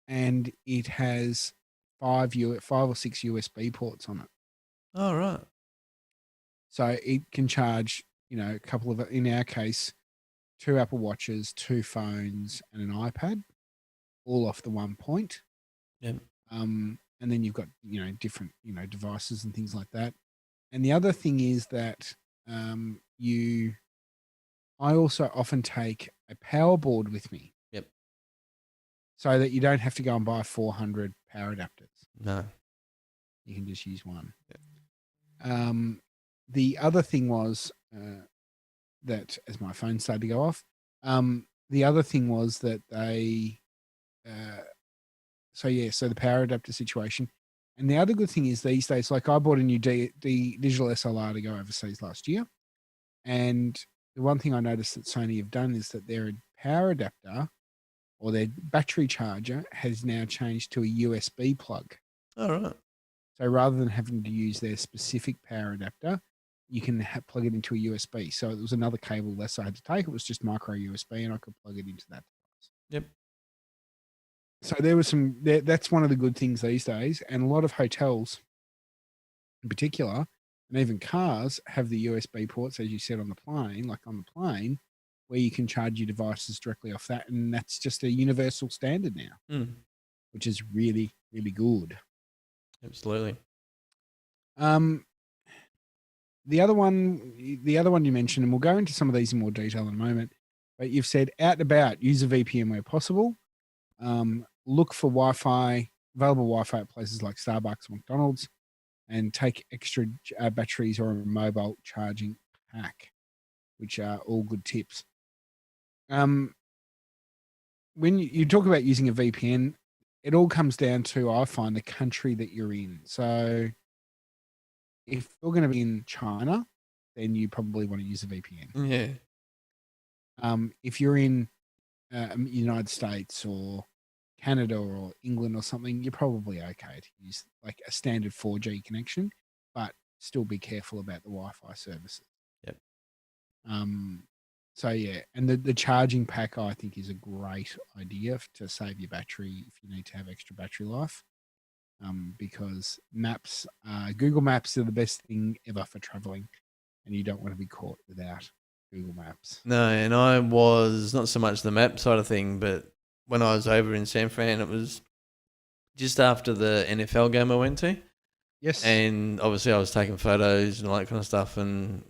and it has five or six USB ports on it. Oh right. So it can charge, a couple of, in our case, 2 Apple Watches, 2 phones, and an iPad, all off the one point. Yep. And then you've got, different, devices and things like that. And the other thing is that I also often take a power board with me. Yep. So that you don't have to go and buy 400 power adapters. No. You can just use one. Yep. The other thing was that, as my phone started to go off, the other thing was that they, so the power adapter situation. And the other good thing is these days, like I bought a new digital SLR to go overseas last year. And the one thing I noticed that Sony have done is that their power adapter or their battery charger has now changed to a USB plug. All right. So rather than having to use their specific power adapter, you can plug it into a USB. So it was another cable less I had to take. It was just micro USB, and I could plug it into that device. Yep. So there was that's one of the good things these days. And a lot of hotels in particular, and even cars, have the USB ports, as you said, on the plane, where you can charge your devices directly off that. And that's just a universal standard now, which is really, really good. Absolutely. The other one you mentioned, and we'll go into some of these in more detail in a moment, but you've said out and about, use a VPN where possible. Look for available Wi-Fi at places like Starbucks and McDonald's, and take extra batteries or a mobile charging pack, which are all good tips. When you talk about using a VPN, it all comes down to, I find, the country that you're in. So if you're going to be in China, then you probably want to use a VPN. Yeah. If you're in United States or Canada or England or something, you're probably okay to use like a standard 4G connection, but still be careful about the Wi-Fi services. Yep. So yeah, and the charging pack I think is a great idea to save your battery if you need to have extra battery life. Because Google Maps are the best thing ever for traveling, and you don't want to be caught without Google Maps. No, and I was not so much the map side of thing, but when I was over in San Fran, it was just after the NFL game I went to. Yes. And obviously I was taking photos and all that kind of stuff, and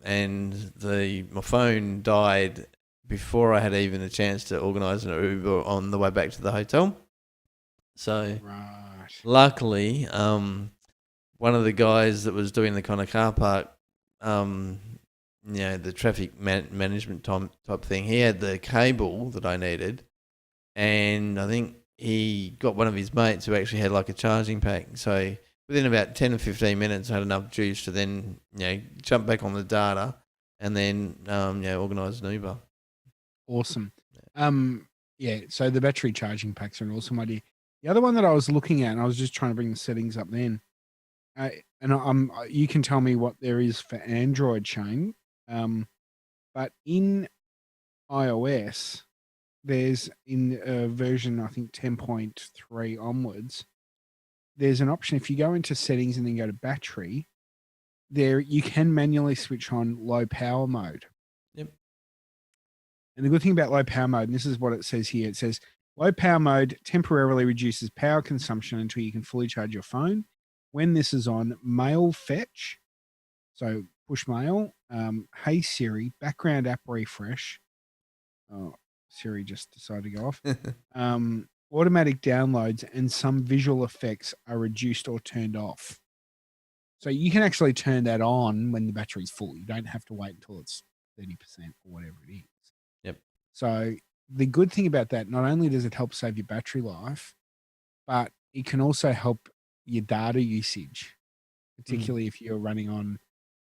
my phone died before I had even a chance to organise an Uber on the way back to the hotel. So luckily, one of the guys that was doing the kind of car park, the traffic management type thing, he had the cable that I needed, and I think he got one of his mates who actually had like a charging pack. So within about 10 or 15 minutes, I had enough juice to then jump back on the data and then organise an Uber. Awesome. So the battery charging packs are an awesome idea. The other one that I was looking at, and I was just trying to bring the settings up then, you can tell me what there is for Android, Shayne. But in iOS, there's in version, I think 10.3 onwards, there's an option. If you go into settings and then go to battery, there you can manually switch on low power mode. Yep. And the good thing about low power mode, and this is what it says here, it says low power mode temporarily reduces power consumption until you can fully charge your phone. When this is on, mail fetch, so push mail, hey Siri, background app refresh. Oh, Siri just decided to go off. Automatic downloads and some visual effects are reduced or turned off. So you can actually turn that on when the battery's full. You don't have to wait until it's 30% or whatever it is. Yep. So the good thing about that, not only does it help save your battery life, but it can also help your data usage, particularly if you're running on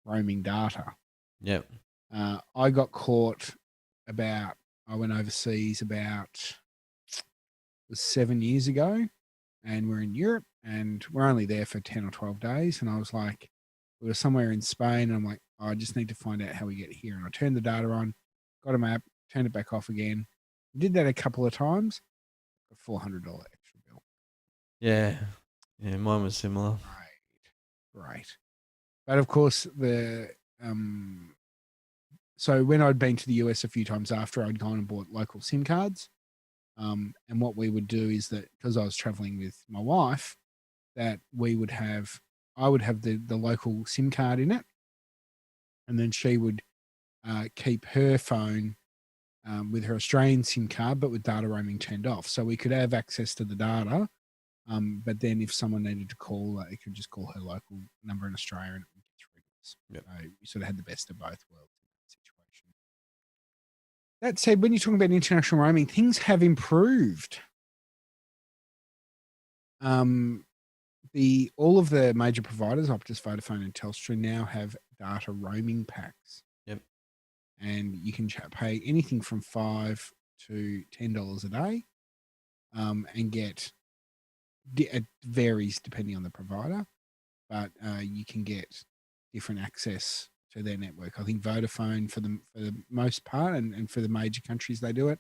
roaming data. Yep. I got caught I went overseas about 7 years ago, and we're in Europe, and we're only there for 10 or 12 days. And I was like, we were somewhere in Spain, and I'm like, oh, I just need to find out how we get here. And I turned the data on, got a map, turned it back off again. Did that a couple of times, a $400 extra bill. Yeah. Yeah, mine was similar. Right. But of course, so when I'd been to the US a few times after, I'd gone and bought local SIM cards. And what we would do is that, because I was traveling with my wife, that I would have the local SIM card in it, and then she would keep her phone with her Australian SIM card, but with data roaming turned off, so we could have access to the data. But then if someone needed to call, they could just call her local number in Australia, and it would get through to us. Yep. So you sort of had the best of both worlds in that situation. That said, when you're talking about international roaming, things have improved. All of the major providers, Optus, Vodafone, and Telstra, now have data roaming packs. Yep. And you can pay anything from $5 to $10 a day, and get. It varies depending on the provider, but you can get different access to their network. I think Vodafone, for the most part, and for the major countries they do it,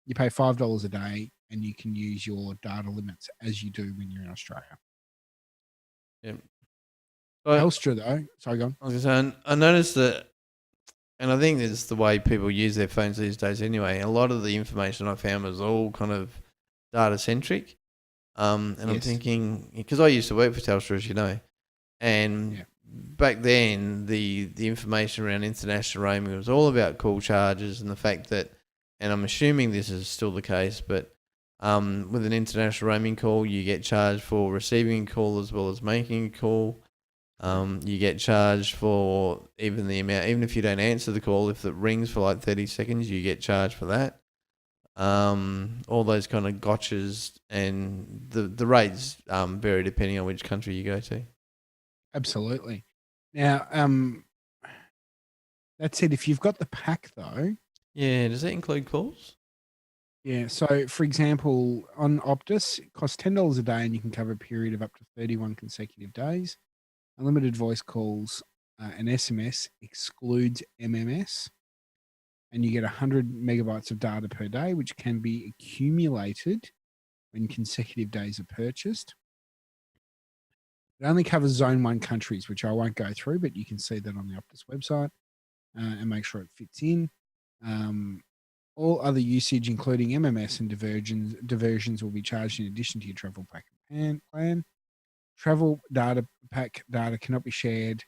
you pay $5 a day, and you can use your data limits as you do when you're in Australia. Yep. Telstra, though, sorry, go on. I was saying, I noticed that, and I think it's the way people use their phones these days anyway. A lot of the information I found was all kind of data centric. And I'm Yes. thinking, because I used to work for Telstra, as you know, and back then the information around international roaming was all about call charges and the fact that, and I'm assuming this is still the case, but with an international roaming call, you get charged for receiving a call as well as making a call. You get charged for even the amount, even if you don't answer the call, if it rings for like 30 seconds, you get charged for that. All those kind of gotchas, and the rates vary depending on which country you go to. Absolutely. Now, that said, if you've got the pack, though, Yeah, does that include calls? yeah. So, for example, on Optus, it costs $10 a day, and you can cover a period of up to 31 consecutive days. Unlimited voice calls and SMS excludes MMS, and you get 100 megabytes of data per day, which can be accumulated when consecutive days are purchased. It only covers Zone 1 countries, which I won't go through, but you can see that on the Optus website, and make sure it fits in. All other usage, including MMS and diversions, will be charged in addition to your travel pack plan. Travel data pack data cannot be shared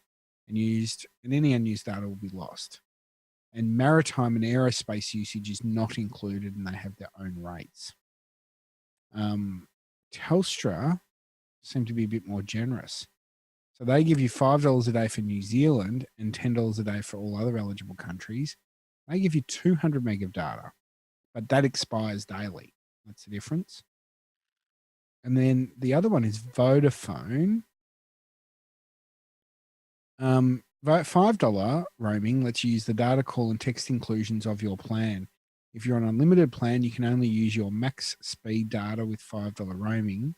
and used, and any unused data will be lost. And maritime and aerospace usage is not included, and they have their own rates. Telstra seem to be a bit more generous. So they give you $5 a day for New Zealand and $10 a day for all other eligible countries. They give you 200 meg of data, but that expires daily. That's the difference. And then the other one is Vodafone. $5 roaming lets you use the data call and text inclusions of your plan. If you're on an unlimited plan, you can only use your max speed data with $5 roaming,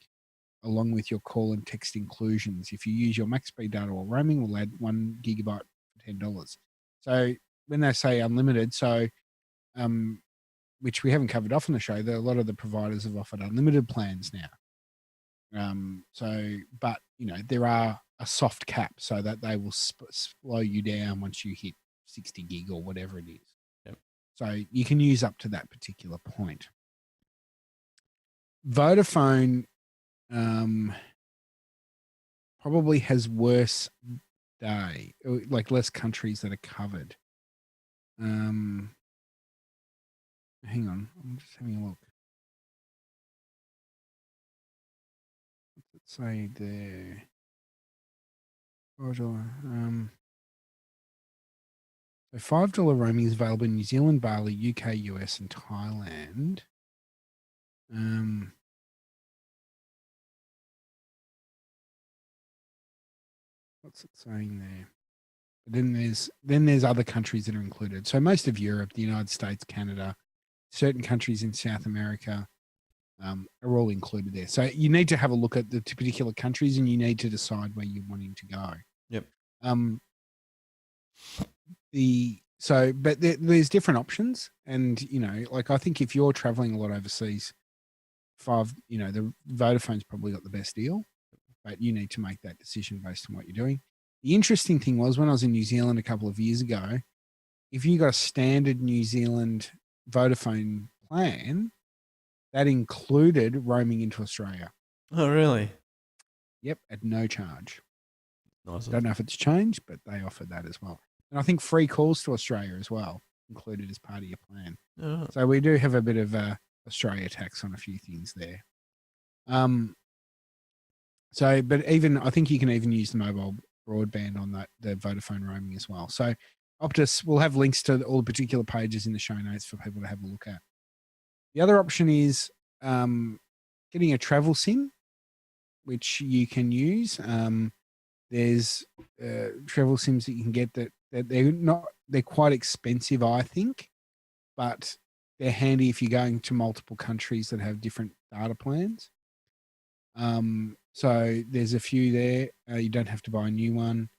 along with your call and text inclusions. If you use your max speed data or roaming, we'll add 1 gigabyte for $10. So when they say unlimited, which we haven't covered off on the show, a lot of the providers have offered unlimited plans now. But there are a soft cap so that they will slow you down once you hit 60 gig or whatever it is. Yep. So you can use up to that particular point. Vodafone probably has worse day, like less countries that are covered. Hang on, I'm just having a look. What's it say there? $5. So $5 roaming is available in New Zealand, Bali, UK, US, and Thailand. What's it saying there? But then there's other countries that are included. So most of Europe, the United States, Canada, certain countries in South America are all included there. So you need to have a look at the particular countries, and you need to decide where you're wanting to go. Yep. But there's different options, and like I think if you're traveling a lot overseas, the Vodafone's probably got the best deal, but you need to make that decision based on what you're doing. The interesting thing was when I was in New Zealand a couple of years ago, if you got a standard New Zealand Vodafone plan, that included roaming into Australia. Oh, really? Yep, at no charge. Awesome. Don't know if it's changed, but they offered that as well. And I think free calls to Australia as well included as part of your plan. Oh. So we do have a bit of Australia tax on a few things there. But even I think you can even use the mobile broadband on the Vodafone roaming as well. So Optus, we'll have links to all the particular pages in the show notes for people to have a look at. The other option is getting a travel SIM, which you can use. There's travel SIMs that you can get that they're quite expensive, I think, but they're handy if you're going to multiple countries that have different data plans. So there's a few there. You don't have to buy a new one.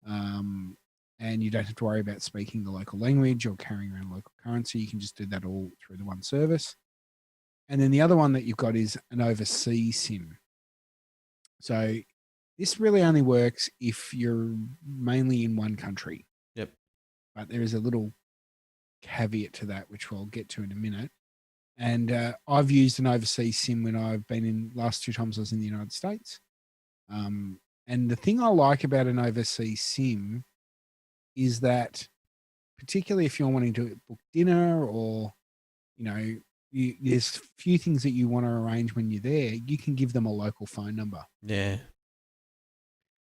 And you don't have to worry about speaking the local language or carrying around local currency. You can just do that all through the one service. And then the other one that you've got is an overseas SIM. So this really only works if you're mainly in one country. Yep. But there is a little caveat to that, which we'll get to in a minute. And I've used an overseas SIM when I've been in, last 2 times I was in the United States. And the thing I like about an overseas SIM is that, particularly if you're wanting to book dinner or, there's a few things that you want to arrange when you're there, you can give them a local phone number. Yeah.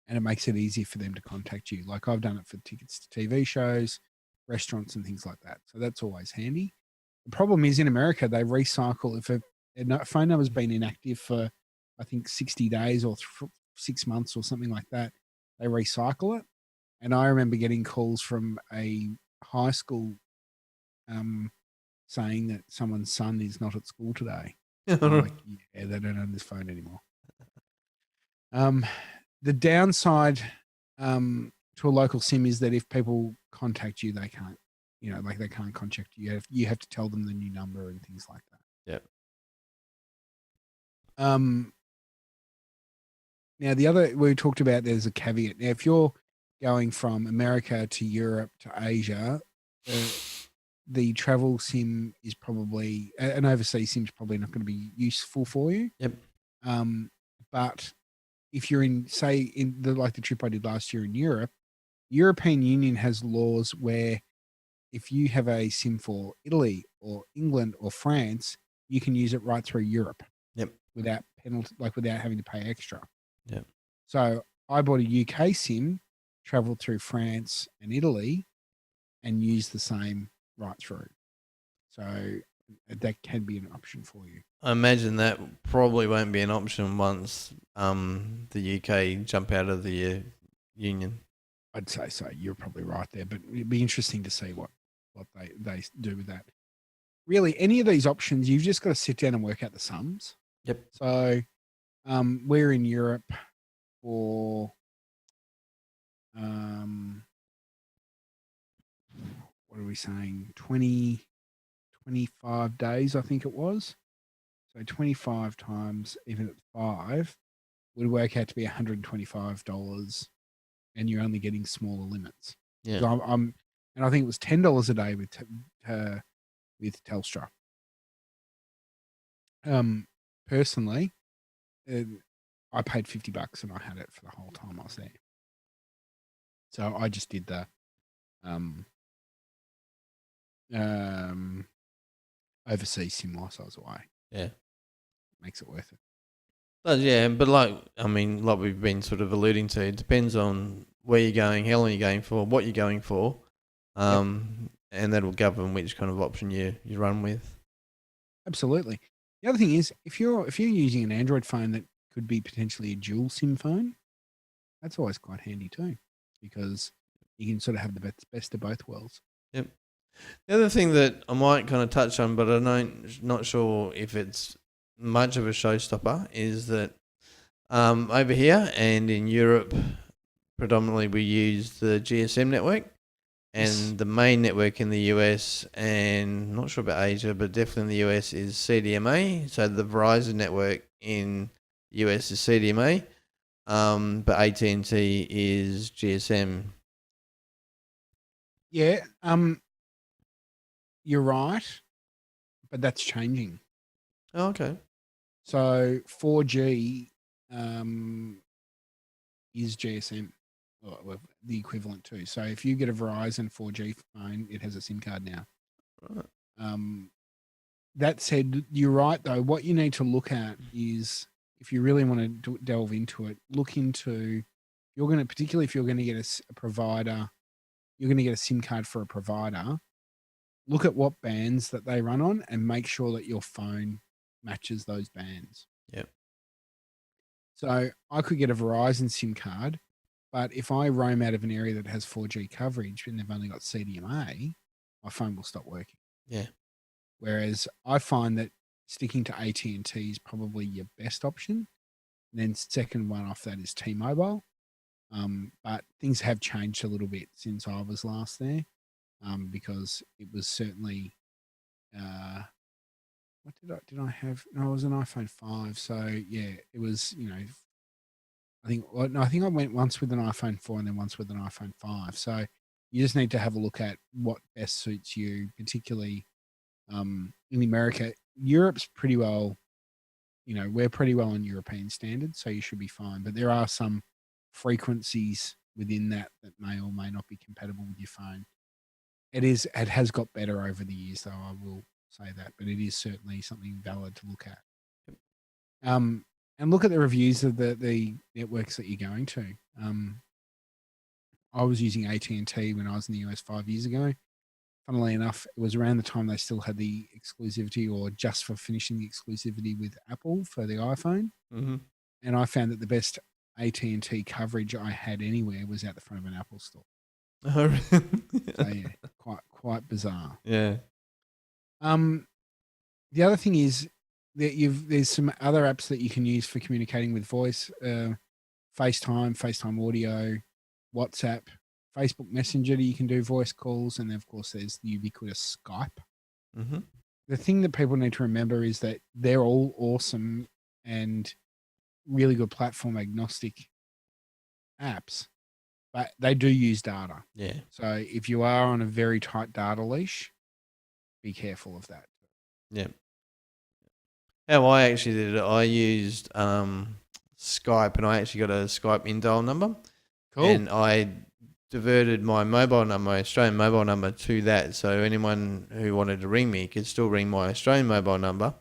And it makes it easier for them to contact you. Like I've done it for tickets to TV shows, restaurants, and things like that. So that's always handy. The problem is in America, they recycle. If a phone number's been inactive for, I think, 60 days or 6 months or something like that, they recycle it. And I remember getting calls from a high school saying that someone's son is not at school today. Like, yeah, they don't own this phone anymore. The downside to a local SIM is that if people contact you, they can't, they can't contact you. You have to tell them the new number and things like that. Yep. Now the other we talked about, there's a caveat. Now, if you're going from America to Europe to Asia, the travel SIM is probably an overseas SIM is probably not going to be useful for you. Yep. But if you're in, say, in the trip I did last year in Europe, European Union has laws where if you have a SIM for Italy or England or France, you can use it right through Europe. Yep. Without penalty, without having to pay extra. Yep. So I bought a UK SIM, traveled through France and Italy, and used the same right through. So that can be an option for you. I imagine that probably won't be an option once the UK jump out of the union. I'd say so. You're probably right there, but it'd be interesting to see what they do with that. Really, any of these options, you've just got to sit down and work out the sums. Yep. So we're in Europe for what are we saying? 25 days, I think it was. So 25 times, even at 5, would work out to be $125, and you're only getting smaller limits. Yeah. So and I think it was $10 a day with Telstra. Personally, I paid $50 and I had it for the whole time I was there. So I just did the overseas SIM whilst I was away. Yeah. Makes it worth it. Yeah, but like we've been sort of alluding to, it depends on where you're going, how long you're going for, what you're going for, Yep, and that'll govern which kind of option you run with. absolutely. The other thing is, if you're using an Android phone that could be potentially a dual SIM phone, that's always quite handy too, because you can sort of have the best of both worlds. Yep. The other thing that I might kind of touch on, but not sure if it's much of a showstopper, is that over here and in Europe, predominantly we use the GSM network. Yes. And the main network in the US and not sure about Asia, but definitely in the US is CDMA. So the Verizon network in US is CDMA, but AT&T is GSM. Yeah. You're right, but that's changing. Oh, okay. So 4G is GSM, or the equivalent to. So if you get a Verizon 4G phone, it has a SIM card now. Right. Um, that said, you're right though. What you need to look at is, if you really want to delve into it, look into, you're going to, particularly if you're going to get a provider, you're going to get a SIM card for a provider. Look at what bands that they run on and make sure that your phone matches those bands. Yep. So I could get a Verizon SIM card, but if I roam out of an area that has 4G coverage and they've only got CDMA, my phone will stop working. Yeah. Whereas I find that sticking to AT&T is probably your best option. And then second one off that is T-Mobile. But things have changed a little bit since I was last there, because it was certainly what did I have? No, it was an iPhone 5. So yeah, it was, I think I went once with an iPhone 4 and then once with an iPhone 5. So you just need to have a look at what best suits you, particularly in America. Europe's pretty well, we're pretty well on European standards, so you should be fine. But there are some frequencies within that may or may not be compatible with your phone. It has got better over the years, though, I will say that, but it is certainly something valid to look at. Um, and look at the reviews of the networks that you're going to. I was using AT&T when I was in the US 5 years ago. Funnily enough, it was around the time they still had the exclusivity, or just for finishing the exclusivity with Apple for the iPhone. Mm-hmm. And I found that the best AT&T coverage I had anywhere was out the front of an Apple store. Oh, So yeah, quite bizarre. yeah. Um, the other thing is that there's some other apps that you can use for communicating with voice. FaceTime audio, WhatsApp, Facebook Messenger. You can do voice calls, and then of course there's the ubiquitous Skype. Mm-hmm. The thing that people need to remember is that they're all awesome and really good platform agnostic apps, but they do use data. Yeah. So if you are on a very tight data leash, be careful of that. Yeah. How I actually did it, I used Skype, and I actually got a Skype in-dial number. Cool. And I diverted my mobile number, my Australian mobile number, to that. So anyone who wanted to ring me could still ring my Australian mobile number.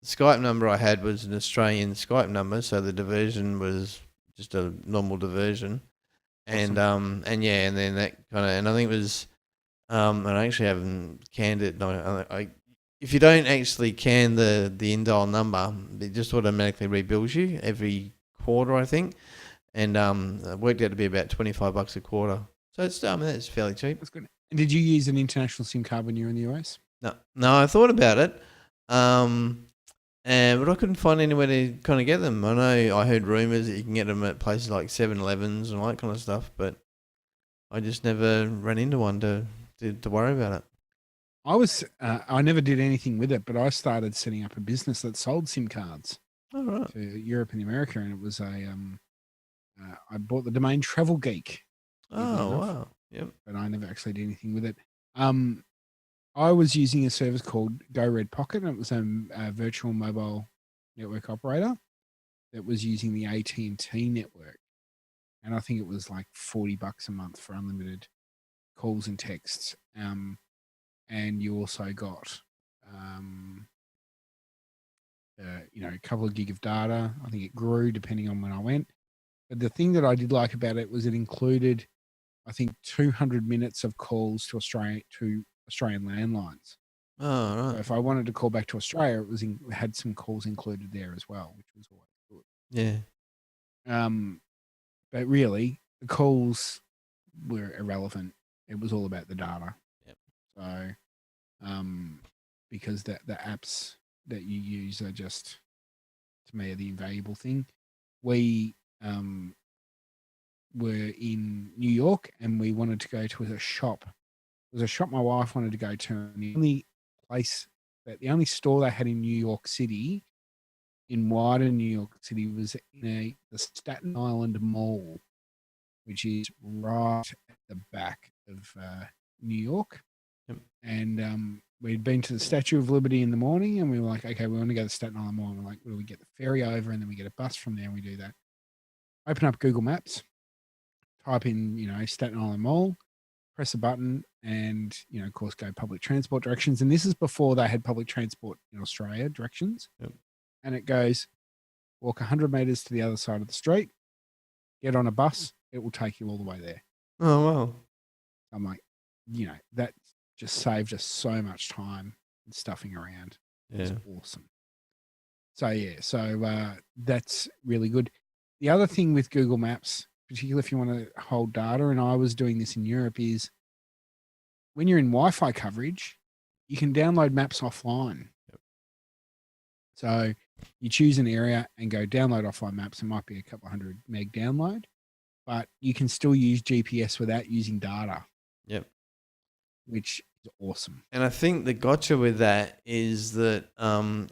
The Skype number I had was an Australian Skype number, so the diversion was just a normal diversion. And Awesome. and yeah, and then that kind of, and I think it was, and I actually haven't canned it. No, if you don't actually can the in-dial number, it just automatically rebills you every quarter, I think, and it worked out to be about $25 a quarter. So it's, I mean, that's fairly cheap. That's good. And did you use an international SIM card when you were in the US? No, I thought about it, but I couldn't find anywhere to kind of get them. I know I heard rumors that you can get them at places like 7-Elevens and all that kind of stuff, but I just never ran into one to worry about it. I never did anything with it, but I started setting up a business that sold SIM cards All right. to Europe and America, and it was I bought the domain Travel Geek. Oh, wow. Yep. But I never actually did anything with it. I was using a service called Go Red Pocket, and it was a virtual mobile network operator that was using the AT&T network, and I think it was like $40 a month for unlimited calls and texts. And you also got a couple of gig of data. I think it grew depending on when I went. But the thing that I did like about it was it included, I think, 200 minutes of calls to Australian landlines. Oh, So right. if I wanted to call back to Australia, it had some calls included there as well, which was always good. Yeah. But really, the calls were irrelevant. It was all about the data. Yep. So, because the apps that you use are just, to me, are the invaluable thing. We were in New York and we wanted to go to a shop. It was a shop my wife wanted to go to, and the only store they had in New York City, in wider New York City, was in the Staten Island Mall, which is right at the back of New York. Yep. And we'd been to the Statue of Liberty in the morning, and we were like, okay, we want to go to Staten Island Mall. And we're like, well, we get the ferry over, and then we get a bus from there, and we do that. Open up Google Maps, type in, Staten Island Mall, press a button, and, of course, go public transport directions. And this is before they had public transport in Australia directions. Yep. And it goes, walk 100 meters to the other side of the street, get on a bus, it will take you all the way there. Oh, wow. I'm like, that just saved us so much time and stuffing around. It was awesome. So that's really good. The other thing with Google Maps, particularly if you want to hold data, and I was doing this in Europe, is when you're in Wi-Fi coverage, you can download maps offline. Yep. So you choose an area and go download offline maps. It might be a couple 100 meg download, but you can still use GPS without using data. Yep. Which is awesome. And I think the gotcha with that is that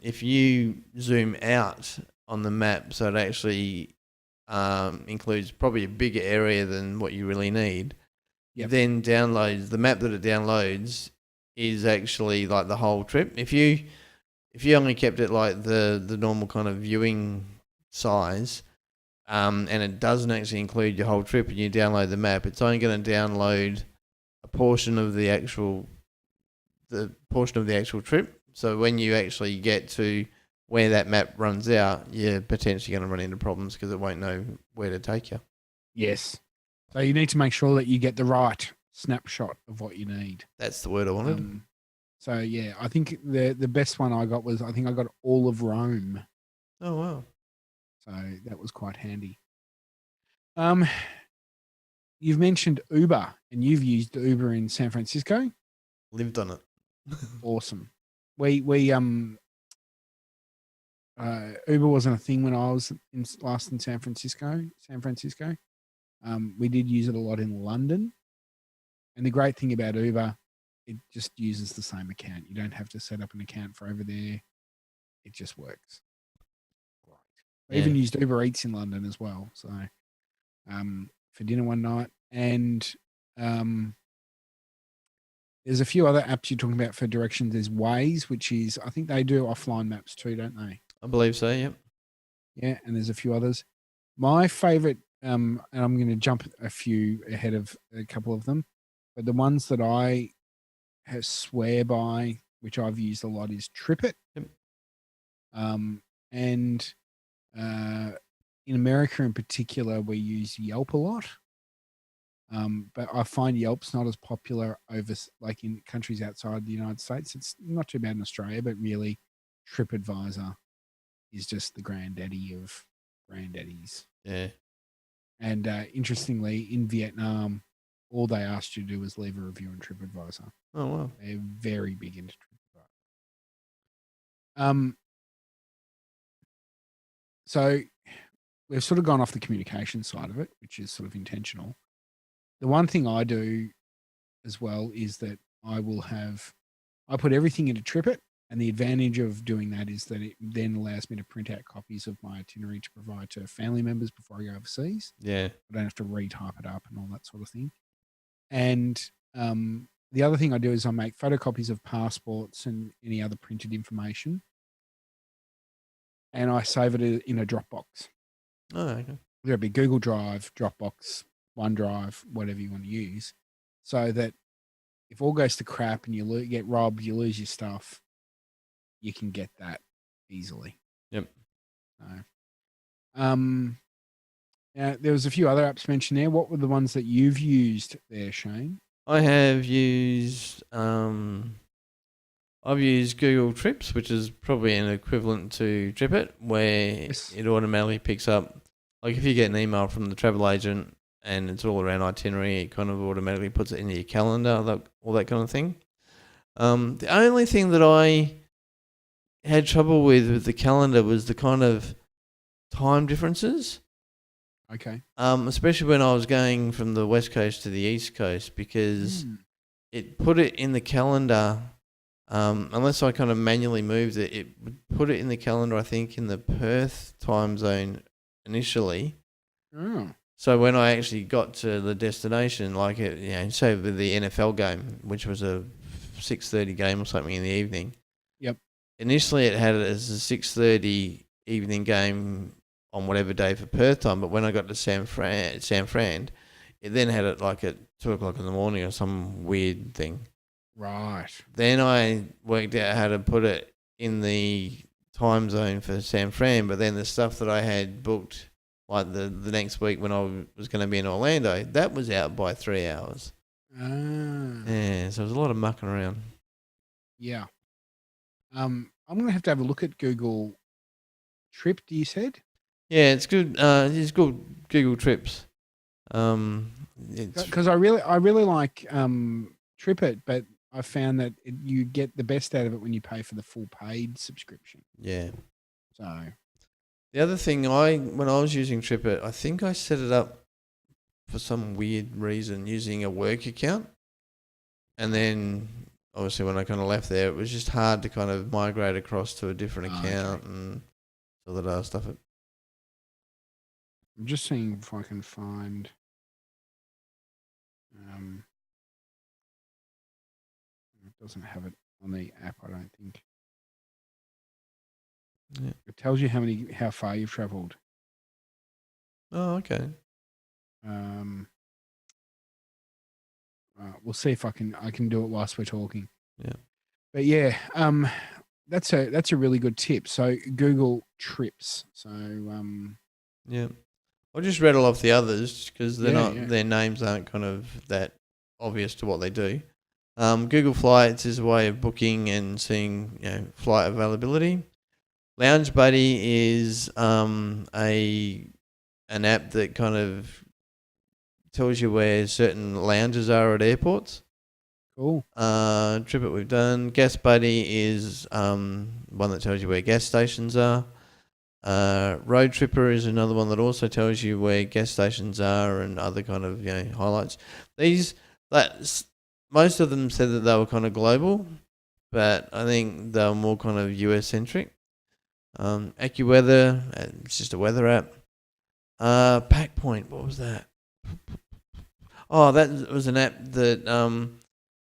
if you zoom out on the map, so it actually includes probably a bigger area than what you really need, then downloads the map that it downloads is actually like the whole trip. If you only kept it like the normal kind of viewing size, and it doesn't actually include your whole trip, and you download the map, it's only going to download a portion of the actual trip. So when you actually get to where that map runs out, you're potentially going to run into problems because it won't know where to take you. Yes. So you need to make sure that you get the right snapshot of what you need. That's the word I wanted. So yeah, I think the best one I got was, I think I got all of Rome. Oh, wow. So that was quite handy. You've mentioned Uber, and you've used Uber in San Francisco. Lived on it. Awesome. We Uber wasn't a thing when I was last in San Francisco. We did use it a lot in London. And the great thing about Uber, it just uses the same account. You don't have to set up an account for over there. It just works. Great. I even used Uber Eats in London as well. So for dinner one night. And there's a few other apps you're talking about for directions. There's Waze, which is, I think they do offline maps too, don't they? I believe so, yep. Yeah, and there's a few others. My favorite, and I'm going to jump a few ahead of a couple of them, but the ones that I swear by, which I've used a lot, is TripIt. Yep. And in America in particular, we use Yelp a lot. But I find Yelp's not as popular over, like, in countries outside the United States. It's not too bad in Australia, but really TripAdvisor is just the granddaddy of granddaddies. Yeah. And interestingly, in Vietnam, all they asked you to do was leave a review on TripAdvisor. Oh, wow. They're very big into TripAdvisor. So we've sort of gone off the communication side of it, which is sort of intentional. The one thing I do as well is that I put everything into TripIt, and the advantage of doing that is that it then allows me to print out copies of my itinerary to provide to family members before I go overseas. Yeah. I don't have to retype it up and all that sort of thing. And the other thing I do is I make photocopies of passports and any other printed information, and I save it in a Dropbox. Oh, okay. Whether it be Google Drive, Dropbox, OneDrive, whatever you want to use, so that if all goes to crap and you get robbed, you lose your stuff, you can get that easily. Yep. So, there was a few other apps mentioned there. What were the ones that you've used there, Shayne? I have used I've used Google Trips, which is probably an equivalent to TripIt, where Yes. it automatically picks up. Like if you get an email from the travel agent and it's all around itinerary, it kind of automatically puts it into your calendar, all that kind of thing. The only thing that I had trouble with the calendar was the kind of time differences. Okay. Especially when I was going from the West Coast to the East Coast, because it put it in the calendar. Unless I kind of manually moved it, it would put it in the calendar, I think, in the Perth time zone initially. Oh. So when I actually got to the destination, like say with the NFL game, which was a 6:30 game or something in the evening. Yep. Initially, it had it as a 6:30 evening game on whatever day for Perth time, but when I got to San Fran, it then had it like at 2:00 in the morning or some weird thing. Right. Then I worked out how to put it in the time zone for San Fran, but then the stuff that I had booked, like the next week when I was going to be in Orlando, that was out by 3 hours. Ah. Yeah, so it was a lot of mucking around. Yeah. I'm going to have a look at Google Trip, you said? Yeah, it's good. It's called Google Trips. Because I really like TripIt, but I found that you get the best out of it when you pay for the full paid subscription. Yeah. So The other thing, when I was using TripIt, I think I set it up for some weird reason using a work account, and then obviously when I kind of left there, it was just hard to kind of migrate across to a different account and all that other stuff. I'm just seeing if I can find. It doesn't have it on the app, I don't think. Yeah. It tells you how far you've travelled. Oh, okay. We'll see if I can do it whilst we're talking. Yeah. But yeah, that's a really good tip. So Google Trips. So yeah, I just read all off the others because Yeah. their names aren't kind of that obvious to what they do. Google Flights is a way of booking and seeing flight availability. Lounge Buddy is an app that kind of tells you where certain lounges are at airports. Cool. TripIt we've done. Gas Buddy is one that tells you where gas stations are. Road Tripper is another one that also tells you where gas stations are and other kind of highlights. Most of them said that they were kind of global, but I think they were more kind of US centric. AccuWeather, it's just a weather app. PackPoint, what was that? Oh, that was an app that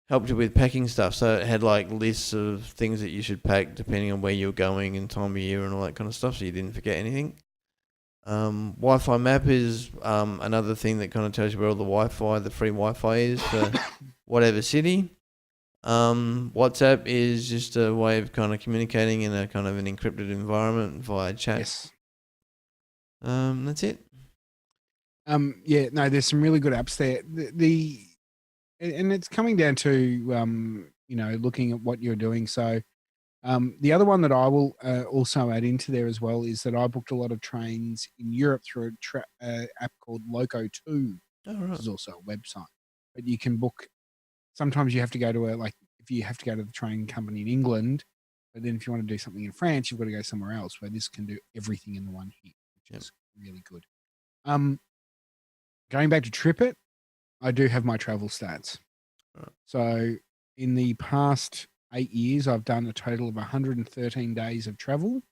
helped you with packing stuff. So it had like lists of things that you should pack depending on where you're going and time of year and all that kind of stuff, so you didn't forget anything. Wi-Fi Map is another thing that kind of tells you where all the free Wi-Fi is for whatever city. WhatsApp is just a way of kind of communicating in a kind of an encrypted environment via chat. Yes. That's it. Yeah, no, there's some really good apps there. And it's coming down to looking at what you're doing. So the other one that I will also add into there as well is that I booked a lot of trains in Europe through a app called Loco2, which is also a website. But you can book. Sometimes you have to go to if you have to go to the train company in England, but then if you want to do something in France, you've got to go somewhere else. Where this can do everything in the one hit, which is really good. Going back to TripIt, I do have my travel stats. Right. So in the past 8 years, I've done a total of 113 days of travel,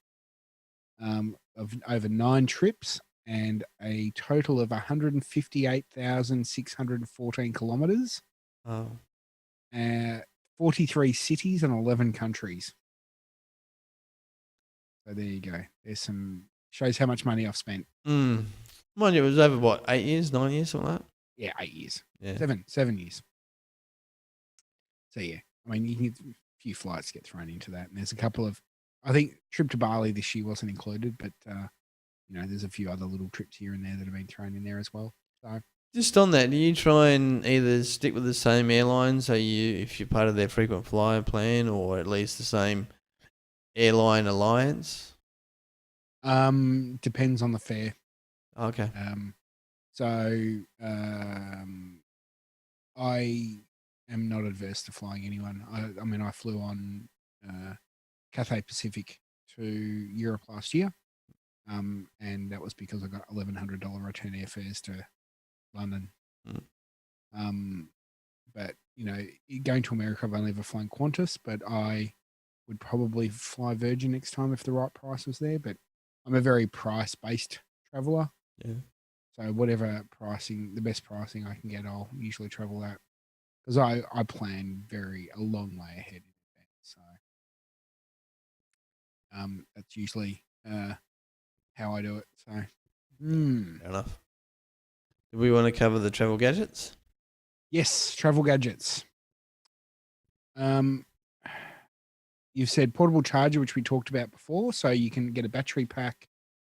of over 9 trips, and a total of 158,614 kilometers. Oh. 43 cities and 11 countries. So there you go. There's shows how much money I've spent. Mind you, it was over what, 8 years, 9 years, something like that? Yeah, 8 years. Yeah. 7 years. So yeah, I mean, you can get a few flights get thrown into that, and there's a couple of I think trip to Bali this year wasn't included, but there's a few other little trips here and there that have been thrown in there as well. So Just on that, do you try and either stick with the same airline, so if you're part of their frequent flyer plan, or at least the same airline alliance? depends on the fare. Okay. So I am not adverse to flying anyone. I mean, I flew on Cathay Pacific to Europe last year, and that was because I got $1,100 return airfares to London. But going to America, I've only ever flown Qantas, but I would probably fly Virgin next time if the right price was there. But I'm a very price-based traveler. Yeah. So whatever pricing, the best pricing I can get, I'll usually travel at, because I plan a long way ahead in advance. So that's usually how I do it. So Fair enough. Do we want to cover the travel gadgets? Yes, travel gadgets. You've said portable charger, which we talked about before, so you can get a battery pack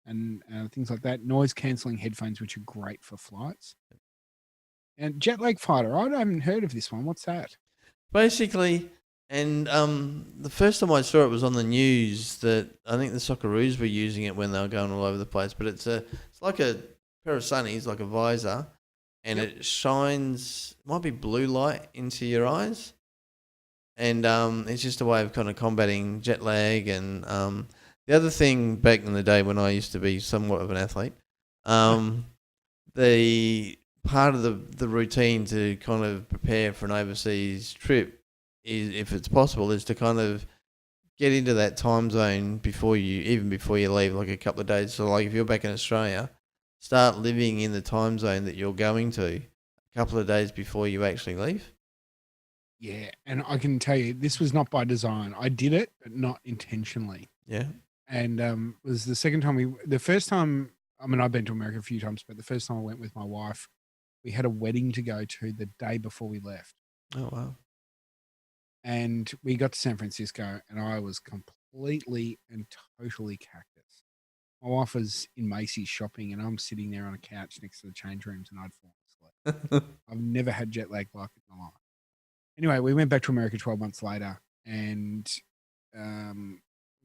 and things like that. Noise cancelling headphones, which are great for flights. And jet lag fighter. I haven't heard of this one. What's that? Basically, and the first time I saw it was on the news that I think the Socceroos were using it when they were going all over the place. But it's like a pair of sunnies, like a visor, and it shines, might be blue light into your eyes. And it's just a way of kind of combating jet lag. And the other thing back in the day when I used to be somewhat of an athlete, the part of the routine to kind of prepare for an overseas trip is, if it's possible, is to kind of get into that time zone before you leave, like a couple of days. So like if you're back in Australia, start living in the time zone that you're going to a couple of days before you actually leave. Yeah, and I can tell you, this was not by design. I did it, but not intentionally. Yeah. And it was the second time the first time, I mean, I've been to America a few times, but the first time I went with my wife, we had a wedding to go to the day before we left. Oh, wow. And we got to San Francisco, and I was completely and totally cactus. My wife was in Macy's shopping, and I'm sitting there on a couch next to the change rooms, and I'd fallen asleep. I've never had jet lag like it in my life. Anyway, we went back to America 12 months later, and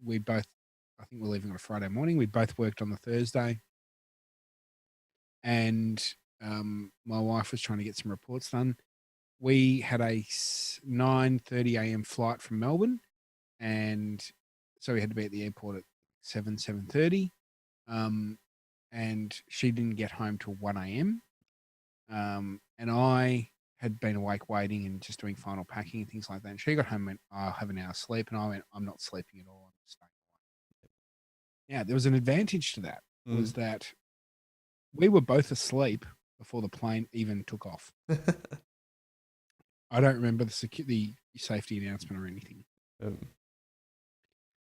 we both, I think we're leaving on a Friday morning. We both worked on the Thursday, and my wife was trying to get some reports done. We had a 9:30 a.m. flight from Melbourne, and so we had to be at the airport at 7:30. And she didn't get home till 1 a.m. And I had been awake waiting and just doing final packing and things like that. And she got home and went, I'll have an hour's sleep. And I went, I'm not sleeping at all. I'm staying awake. Yeah, there was an advantage to that, was that we were both asleep before the plane even took off. I don't remember the safety announcement or anything.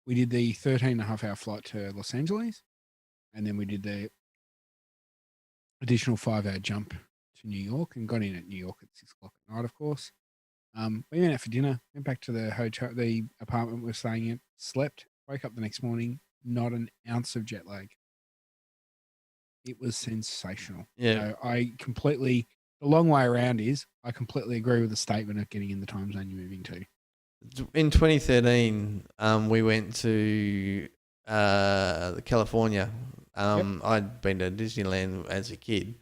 We did the 13.5-hour flight to Los Angeles, and then we did the additional 5-hour jump to New York, and got in at New York at 6 o'clock at night, of course. We went out for dinner, went back to the hotel, the apartment we were staying in, slept, woke up the next morning, not an ounce of jet lag. It was sensational. Yeah. So the long way around is, I completely agree with the statement of getting in the time zone you're moving to. In 2013, we went to California. I'd been to Disneyland as a kid,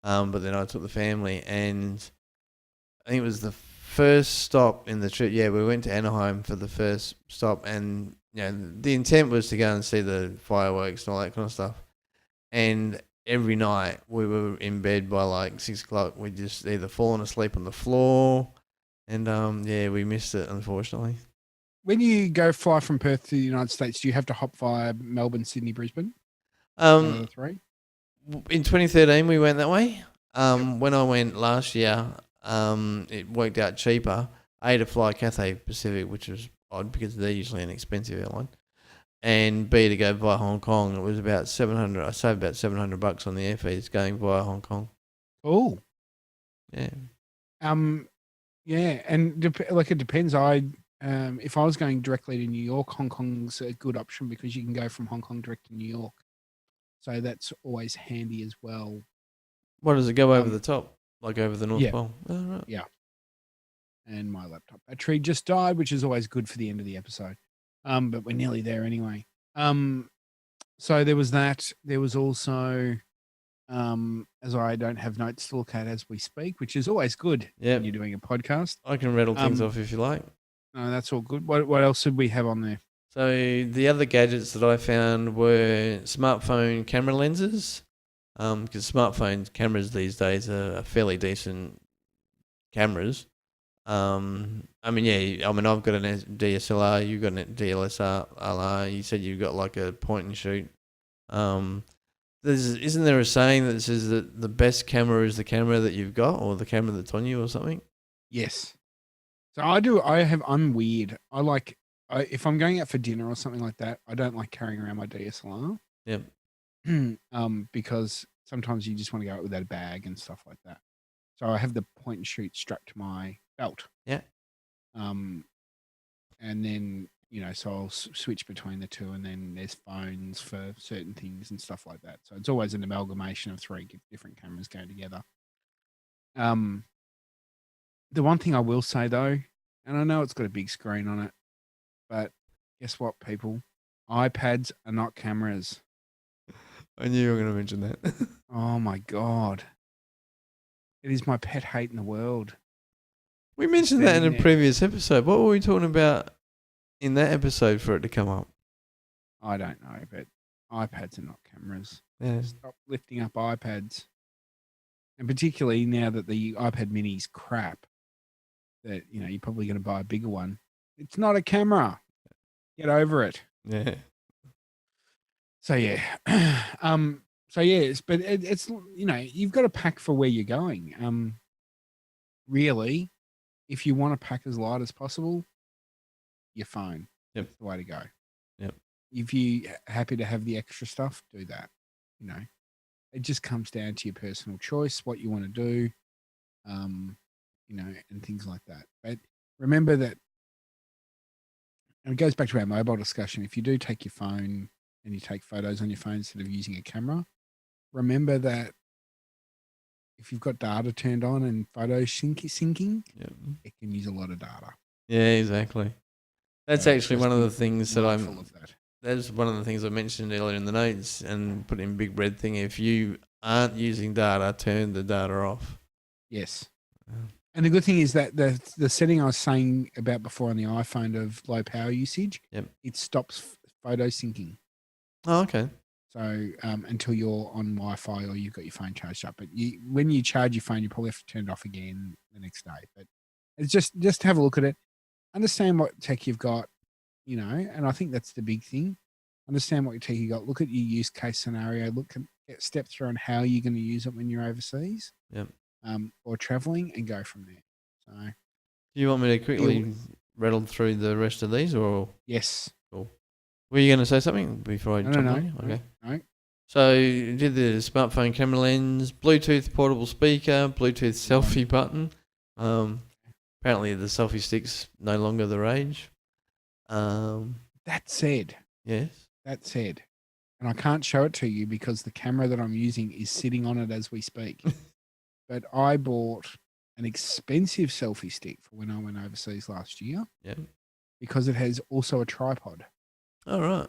but then I took the family, and I think it was the first stop in the trip. Yeah, we went to Anaheim for the first stop, and the intent was to go and see the fireworks and all that kind of stuff. And every night we were in bed by like 6 o'clock. We'd just either fallen asleep on the floor, and we missed it, unfortunately. When you go fly from Perth to the United States, do you have to hop via Melbourne, Sydney, Brisbane? Three? In 2013, we went that way. When I went last year, it worked out cheaper. A, to fly Cathay Pacific, which was odd because they're usually an expensive airline, and B, to go via Hong Kong. It was about $700. I saved about $700 on the airfares going via Hong Kong. Oh, yeah. Yeah, and it depends. I if I was going directly to New York, Hong Kong's a good option because you can go from Hong Kong direct to New York. So that's always handy as well. What does it go over the top? Like over the North Pole? Oh, right. Yeah. And my laptop battery just died, which is always good for the end of the episode. But we're nearly there anyway. So there was that. There was also, as I don't have notes to look at as we speak, which is always good when you're doing a podcast. I can rattle things off if you like. No, that's all good. What else did we have on there? So the other gadgets that I found were smartphone camera lenses, because smartphone cameras these days are fairly decent cameras. I mean, I've got an DSLR, you've got a DSLR. You said you've got like a point and shoot. Isn't there a saying that says that the best camera is the camera that you've got, or the camera that's on you, or something? Yes. So I'm weird. If I'm going out for dinner or something like that, I don't like carrying around my DSLR. Yep. Because sometimes you just want to go out without a bag and stuff like that. So I have the point and shoot strapped to my belt. Yeah. And then, so I'll switch between the two, and then there's phones for certain things and stuff like that. So it's always an amalgamation of 3 different cameras going together. The one thing I will say though, and I know it's got a big screen on it, but guess what, people? iPads are not cameras. I knew you were going to mention that. Oh my God. It is my pet hate in the world. We mentioned that in a previous episode. What were we talking about in that episode for it to come up? I don't know, but iPads are not cameras. Yeah. Stop lifting up iPads. And particularly now that the iPad mini's crap, that, you're probably going to buy a bigger one. It's not a camera. Get over it. Yeah. So, yeah. But it's, you've got to pack for where you're going. Really, if you want to pack as light as possible, your phone. Yep. That's the way to go. Yep. If you're happy to have the extra stuff, do that. It just comes down to your personal choice, what you want to do, and things like that. But remember that, and it goes back to our mobile discussion. If you do take your phone and you take photos on your phone instead of using a camera, remember that if you've got data turned on and photos syncing, it can use a lot of data. Yeah, exactly. That's actually one of the things that's one of the things I mentioned earlier in the notes and put in big red thing. If you aren't using data, turn the data off. Yes. And the good thing is that the setting I was saying about before on the iPhone of low power usage, it stops photo syncing. Oh, okay. So until you're on Wi-Fi or you've got your phone charged up. But when you charge your phone, you probably have to turn it off again the next day. But it's just have a look at it. Understand what tech you've got, and I think that's the big thing. Understand what tech you got. Look at your use case scenario. Step through on how you're going to use it when you're overseas. Yep. Or traveling, and go from there. So, do you want me to quickly rattle through the rest of these, or? Yes. Cool. Were you going to say something before I jump on you? Okay. No. So you did the smartphone camera lens, Bluetooth portable speaker, Bluetooth selfie button. Apparently the selfie stick's no longer the rage. That said, yes. That said, and I can't show it to you because the camera that I'm using is sitting on it as we speak. But I bought an expensive selfie stick for when I went overseas last year. Yeah. Because it has also a tripod. All right.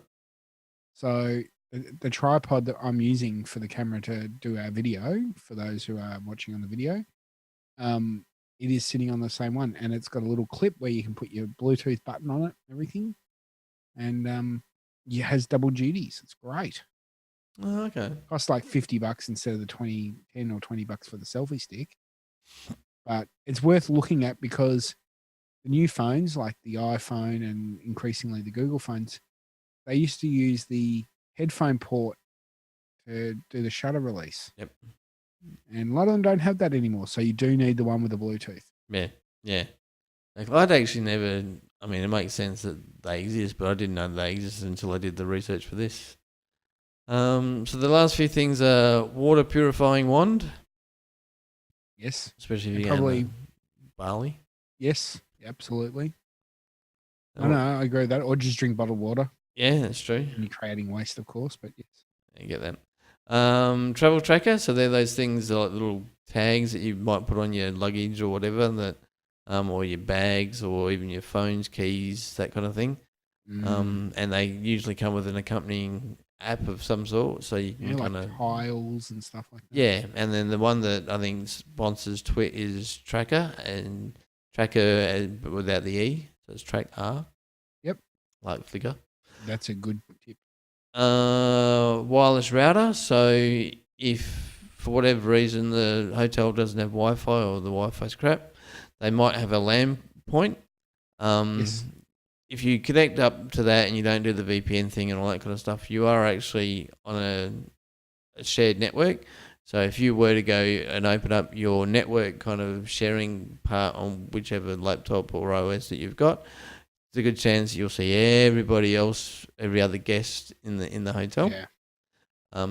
So the tripod that I'm using for the camera to do our video, for those who are watching on the video, it is sitting on the same one, and it's got a little clip where you can put your Bluetooth button on it, and everything, and it has double duties. It's great. Oh, okay. Costs like $50 instead of the 10 or $20 for the selfie stick, but it's worth looking at because the new phones, like the iPhone and increasingly the Google phones, they used to use the headphone port to do the shutter release. Yep. And a lot of them don't have that anymore, so you do need the one with the Bluetooth. Yeah. Like, I'd actually never. I mean, it makes sense that they exist, but I didn't know they existed until I did the research for this. So the last few things are water purifying wand. Yes. Especially if you're probably Bali. Yes, absolutely. I know, I agree with that. Or just drink bottled water. Yeah, that's true. And you're creating waste, of course, but yes. You get that. Travel tracker. So they're those things like little tags that you might put on your luggage or whatever that, or your bags or even your phones, keys, that kind of thing. And they usually come with an accompanying app of some sort, so you can kind of tiles and stuff like that. Yeah, and then the one that I think sponsors Twit is Tracker, and Tracker but without the E, so it's Track R. Yep, like Flickr. That's a good tip. Wireless router. So if for whatever reason the hotel doesn't have Wi-Fi or the Wi-Fi's crap, they might have a LAN point. Yes. If you connect up to that and you don't do the VPN thing and all that kind of stuff, you are actually on a shared network. So if you were to go and open up your network kind of sharing part on whichever laptop or OS that you've got, there's a good chance you'll see everybody else, every other guest in the hotel. Yeah.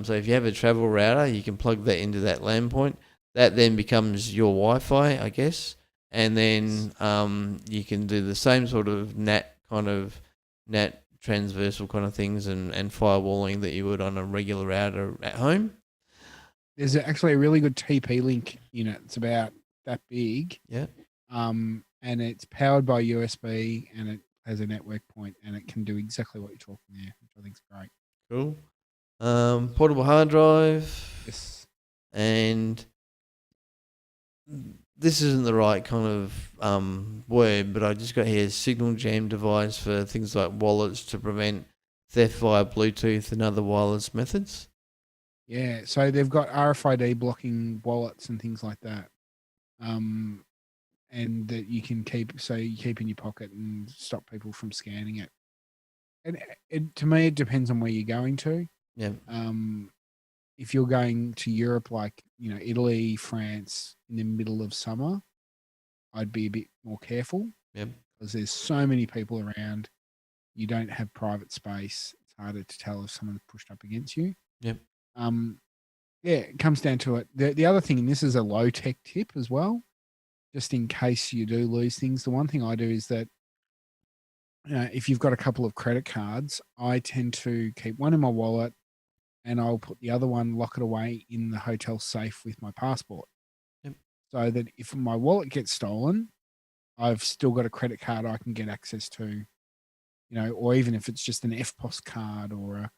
So if you have a travel router, you can plug that into that LAN point. That then becomes your Wi-Fi, I guess, and then you can do the same sort of NAT transversal kind of things and firewalling that you would on a regular router at home. There's actually a really good TP link in it. It's about that big. Yeah. And it's powered by USB and it has a network point and it can do exactly what you're talking there, which I think is great. Cool. Portable hard drive. Yes. And this isn't the right kind of word, but I just got here signal jam device for things like wallets to prevent theft via Bluetooth and other wireless methods. Yeah, so they've got RFID blocking wallets and things like that, and that you can keep in your pocket and stop people from scanning it. And to me, it depends on where you're going to. Yeah. If you're going to Europe, like Italy, France, in the middle of summer, I'd be a bit more careful. Yep. Because there's so many people around, you don't have private space. It's harder to tell if someone's pushed up against you. Yep. Yeah, it comes down to it. The other thing, and this is a low tech tip as well, just in case you do lose things. The one thing I do is that if you've got a couple of credit cards, I tend to keep one in my wallet and I'll put the other one, lock it away in the hotel safe with my passport. Yep. So that if my wallet gets stolen, I've still got a credit card I can get access to, or even if it's just an FPOS card or a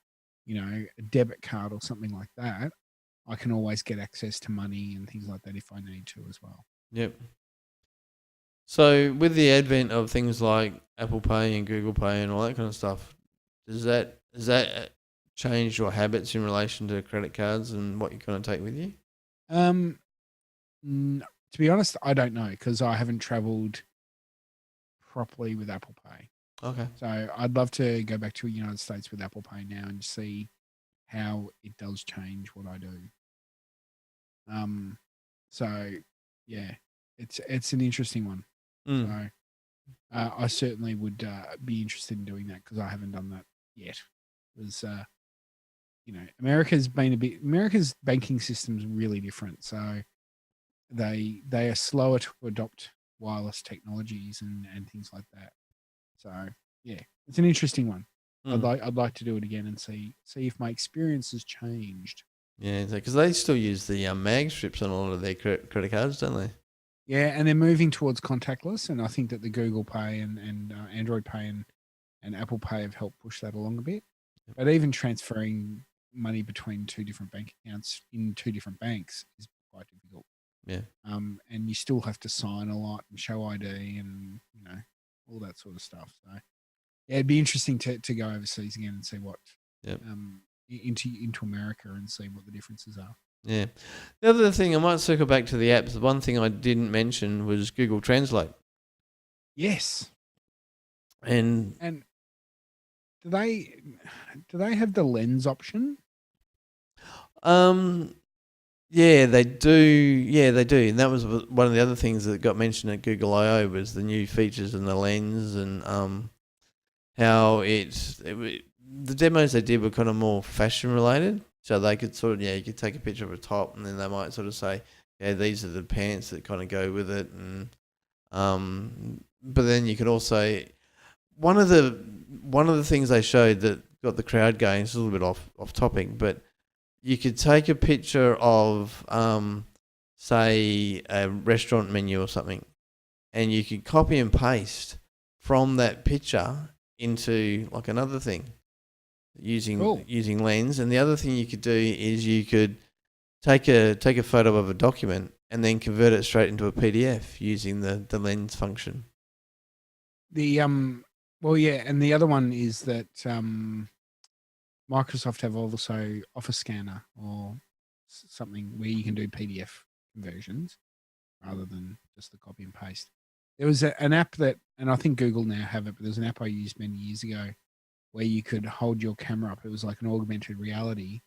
debit card or something like that, I can always get access to money and things like that if I need to as well. Yep. So with the advent of things like Apple Pay and Google Pay and all that kind of stuff, does that change your habits in relation to credit cards and what you kind of take with you? To be honest, I don't know because I haven't traveled properly with Apple Pay. Okay. So I'd love to go back to the United States with Apple Pay now and see how it does change what I do. So yeah, it's an interesting one. So I certainly would be interested in doing that because I haven't done that yet. Because America's banking system's really different. So they are slower to adopt wireless technologies and things like that. So yeah, it's an interesting one. I'd like to do it again and see if my experience has changed. Yeah, because they still use the mag strips on a lot of their credit cards, don't they? Yeah, and they're moving towards contactless, and I think that the Google Pay and Android Pay and Apple Pay have helped push that along a bit. Yep. But even transferring money between two different bank accounts in two different banks is quite difficult. Yeah. And you still have to sign a lot and show ID and all that sort of stuff. So yeah, it'd be interesting to go overseas again and see what into America and see what the differences are. Yeah. The other thing, I might circle back to the apps. The one thing I didn't mention was Google Translate. Yes. And do they have the lens option? Yeah, they do. Yeah, they do. And that was one of the other things that got mentioned at Google I/O was the new features in the lens and how the demos they did were kind of more fashion related. So they could sort of, you could take a picture of a top and then they might sort of say, these are the pants that kind of go with it. And but then you could also, one of the things they showed that got the crowd going. It's a little bit off topic, but you could take a picture of say a restaurant menu or something, and you could copy and paste from that picture into like another thing Cool. using Lens. And the other thing you could do is you could take a photo of a document and then convert it straight into a PDF using the Lens function. The well, yeah, and the other one is that Microsoft have also Office Scanner or something where you can do PDF conversions rather than just the copy and paste. There was an app that, and I think Google now have it, but there's an app I used many years ago where you could hold your camera up. It was like an augmented reality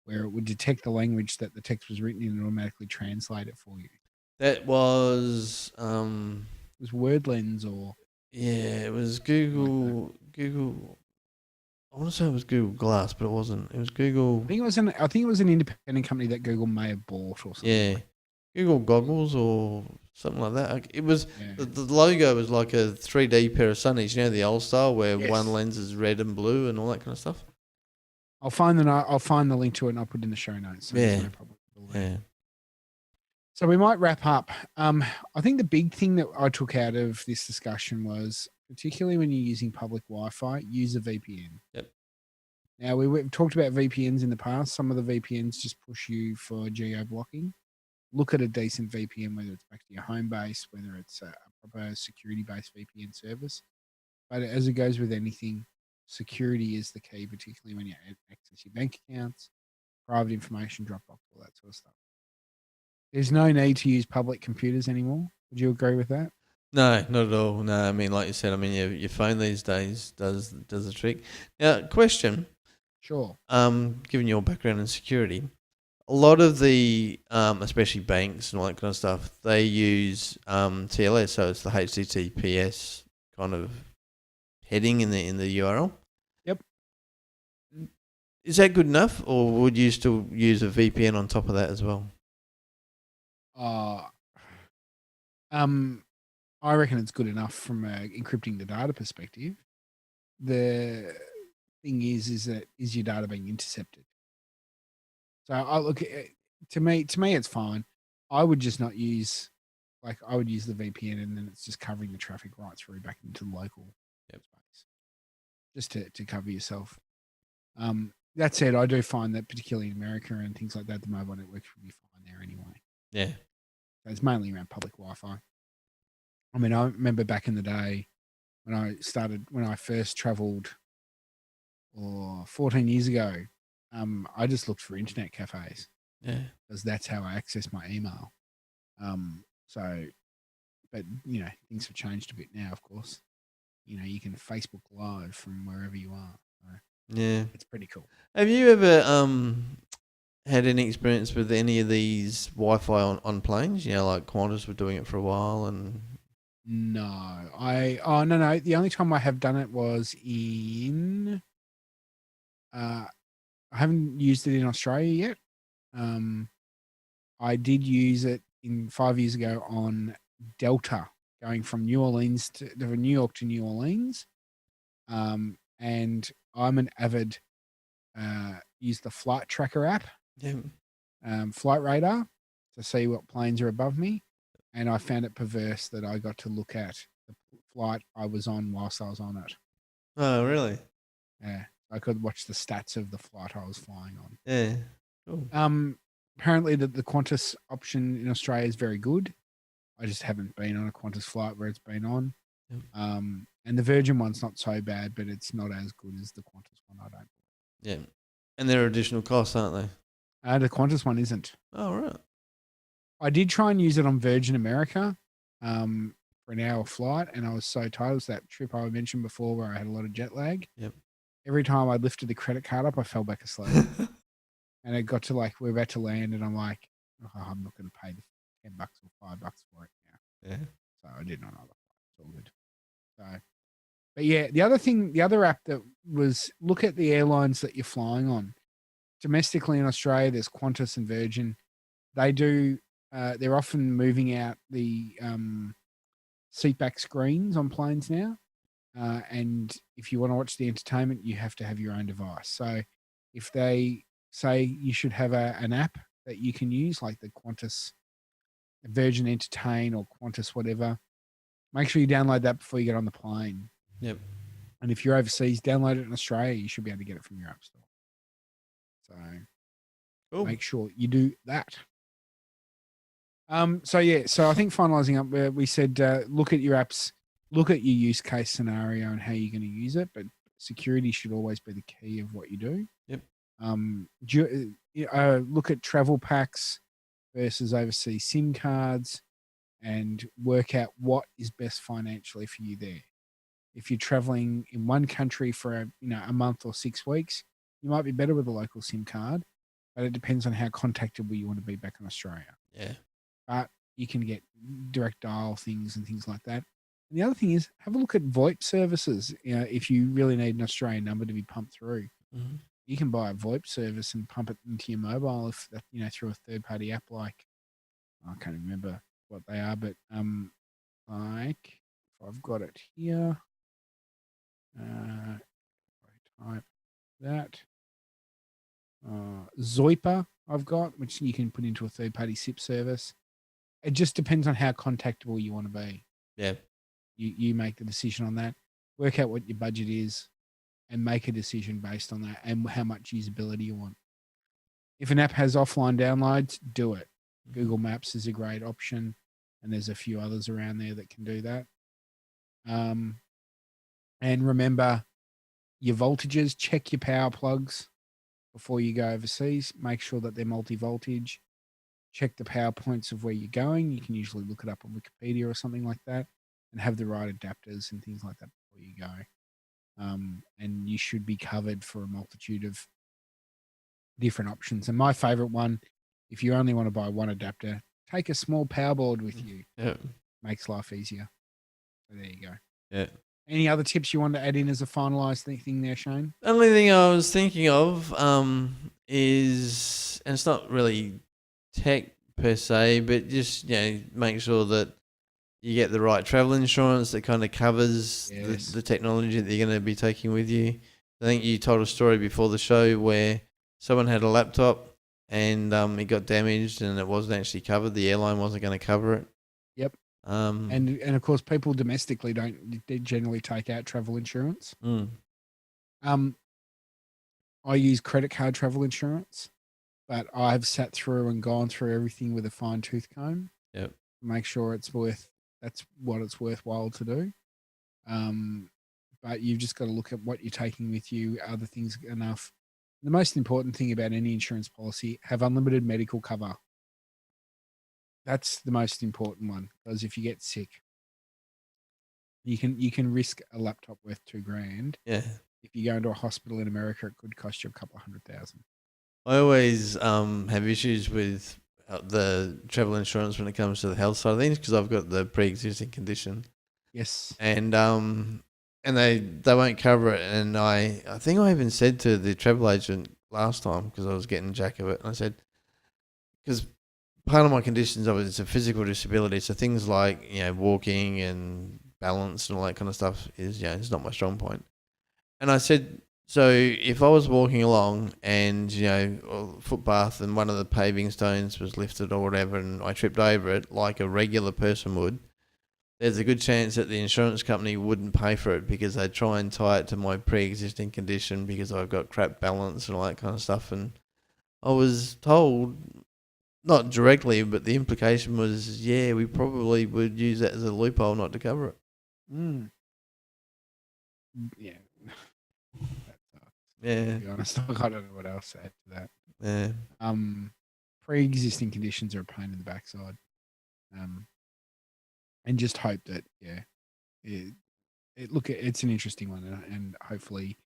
where it would detect the language that the text was written in and automatically translate it for you. That was It was WordLens or yeah, it was something like Google. I want to say it was Google Glass, but it wasn't. It was that. Google. I think it was an independent company that Google may have bought or something. Yeah, Google goggles or something like that. It was Yeah. the logo was like a 3D pair of sunnies. You know, the old style where Yes. one lens is red and blue and all that kind of stuff. I'll find the link to it and I'll put it in the show notes. So there's Yeah. no problem with all that. Yeah. So we might wrap up. I think the big thing that I took out of this discussion was, particularly when you're using public Wi-Fi, use a VPN. Yep. Now we've talked about VPNs in the past. Some of the VPNs just push you for geo blocking. Look at a decent VPN, whether it's back to your home base, whether it's a proper security-based VPN service. But as it goes with anything, security is the key, particularly when you access your bank accounts, private information, Dropbox, all that sort of stuff. There's no need to use public computers anymore. Would you agree with that? No, not at all. No, I mean, like you said, I mean, your phone these days does the trick. Now, question. Sure. Given your background in security, a lot of the, especially banks and all that kind of stuff, they use TLS, so it's the HTTPS kind of heading in the URL. Yep. Is that good enough, or would you still use a VPN on top of that as well? I reckon it's good enough from encrypting the data perspective. The thing is that is your data being intercepted? So I look to me, it's fine. I would just not use, like, I would use the VPN and then it's just covering the traffic right through back into the local space, just to cover yourself. That said, I do find that particularly in America and things like that, the mobile networks would be fine there anyway. Yeah. So it's mainly around public Wi-Fi. I mean, I remember back in the day when I first travelled, 14 years ago, I just looked for internet cafes. Yeah. Because that's how I access my email. So, but things have changed a bit now. Of course, you can Facebook Live from wherever you are. So Yeah. it's pretty cool. Have you ever had any experience with any of these Wi-Fi on planes? You know, like Qantas were doing it for a while, and No, no. The only time I have done it was in. I haven't used it in Australia yet. I did use it in 5 years ago on Delta, going from New York to New Orleans. And I'm an avid use the flight tracker app, yeah, Flight Radar, to see what planes are above me. And I found it perverse that I got to look at the flight I was on whilst I was on it. Oh, really? Yeah, I could watch the stats of the flight I was flying on. Yeah. Cool. Apparently the Qantas option in Australia is very good. I just haven't been on a Qantas flight where it's been on. Yep. And the Virgin one's not so bad, but it's not as good as the Qantas one, I don't. Yeah. And there are additional costs, aren't they? The Qantas one isn't. Oh, right. I did try and use it on Virgin America for an hour flight, and I was so tired. It was that trip I mentioned before where I had a lot of jet lag. Yep. Every time I lifted the credit card up, I fell back asleep. And it got to we're about to land, and I'm like, oh, I'm not going to pay the $10 or $5 for it now. Yeah. So I did not know. It's all good. So, but yeah, the other app that was, look at the airlines that you're flying on. Domestically in Australia, there's Qantas and Virgin. They do. They're often moving out the seatback screens on planes now. and if you want to watch the entertainment, you have to have your own device. So if they say you should have an app that you can use, like the Qantas Virgin Entertain or Qantas whatever, make sure you download that before you get on the plane. Yep. And if you're overseas, download it in Australia. You should be able to get it from your app store. So Cool. make sure you do that. So I think finalizing up, we said look at your apps, look at your use case scenario and how you're going to use it, but security should always be the key of what you do. Yep. Look at travel packs versus overseas SIM cards and work out what is best financially for you there. If you're traveling in one country for a month or 6 weeks, you might be better with a local SIM card, but it depends on how contactable you want to be back in Australia. Yeah. But you can get direct dial things and things like that. And the other thing is have a look at VoIP services. If you really need an Australian number to be pumped through, you can buy a VoIP service and pump it into your mobile if that, through a third party app like I can't remember what they are, but like if I've got it here, if I type that Zoiper I've got, which you can put into a third party SIP service. It just depends on how contactable you want to be. Yeah. You make the decision on that. Work out what your budget is and make a decision based on that and how much usability you want. If an app has offline downloads, do it. Google Maps is a great option, and there's a few others around there that can do that. And remember your voltages, check your power plugs before you go overseas. Make sure that they're multi-voltage. Check the power points of where you're going. You can usually look it up on Wikipedia or something like that and have the right adapters and things like that before you go. And you should be covered for a multitude of different options. And my favorite one, if you only want to buy one adapter, take a small power board with you. Yeah. Makes life easier. So there you go. Yeah. Any other tips you want to add in as a finalized thing there, Shayne? Only thing I was thinking of is, and it's not really tech per se, but just make sure that you get the right travel insurance that kind of covers the technology that you're going to be taking with you. I think you told a story before the show where someone had a laptop and it got damaged and it wasn't actually covered. The airline wasn't going to cover it. Yep. And of course, people domestically they generally take out travel insurance. I use credit card travel insurance, but I've sat through and gone through everything with a fine tooth comb. Yep. Make sure that's what it's worthwhile to do. But you've just got to look at what you're taking with you. Are the things enough? The most important thing about any insurance policy, have unlimited medical cover. That's the most important one, because if you get sick, you can risk a laptop worth $2,000. Yeah. If you go into a hospital in America, it could cost you a couple of $100,000. I always have issues with the travel insurance when it comes to the health side of things because I've got the pre-existing condition. Yes. And they won't cover it. And I think I even said to the travel agent last time because I was getting jack of it, and I said, because part of my conditions of it is a physical disability, so things like walking and balance and all that kind of stuff is it's not my strong point. And I said, so if I was walking along and a footpath and one of the paving stones was lifted or whatever, and I tripped over it like a regular person would, there's a good chance that the insurance company wouldn't pay for it because they'd try and tie it to my pre-existing condition because I've got crap balance and all that kind of stuff. And I was told, not directly, but the implication was, we probably would use that as a loophole not to cover it. Yeah. Yeah. To be honest, I don't know what else to add to that. Yeah. Pre-existing conditions are a pain in the backside. And just hope that it's an interesting one, and hopefully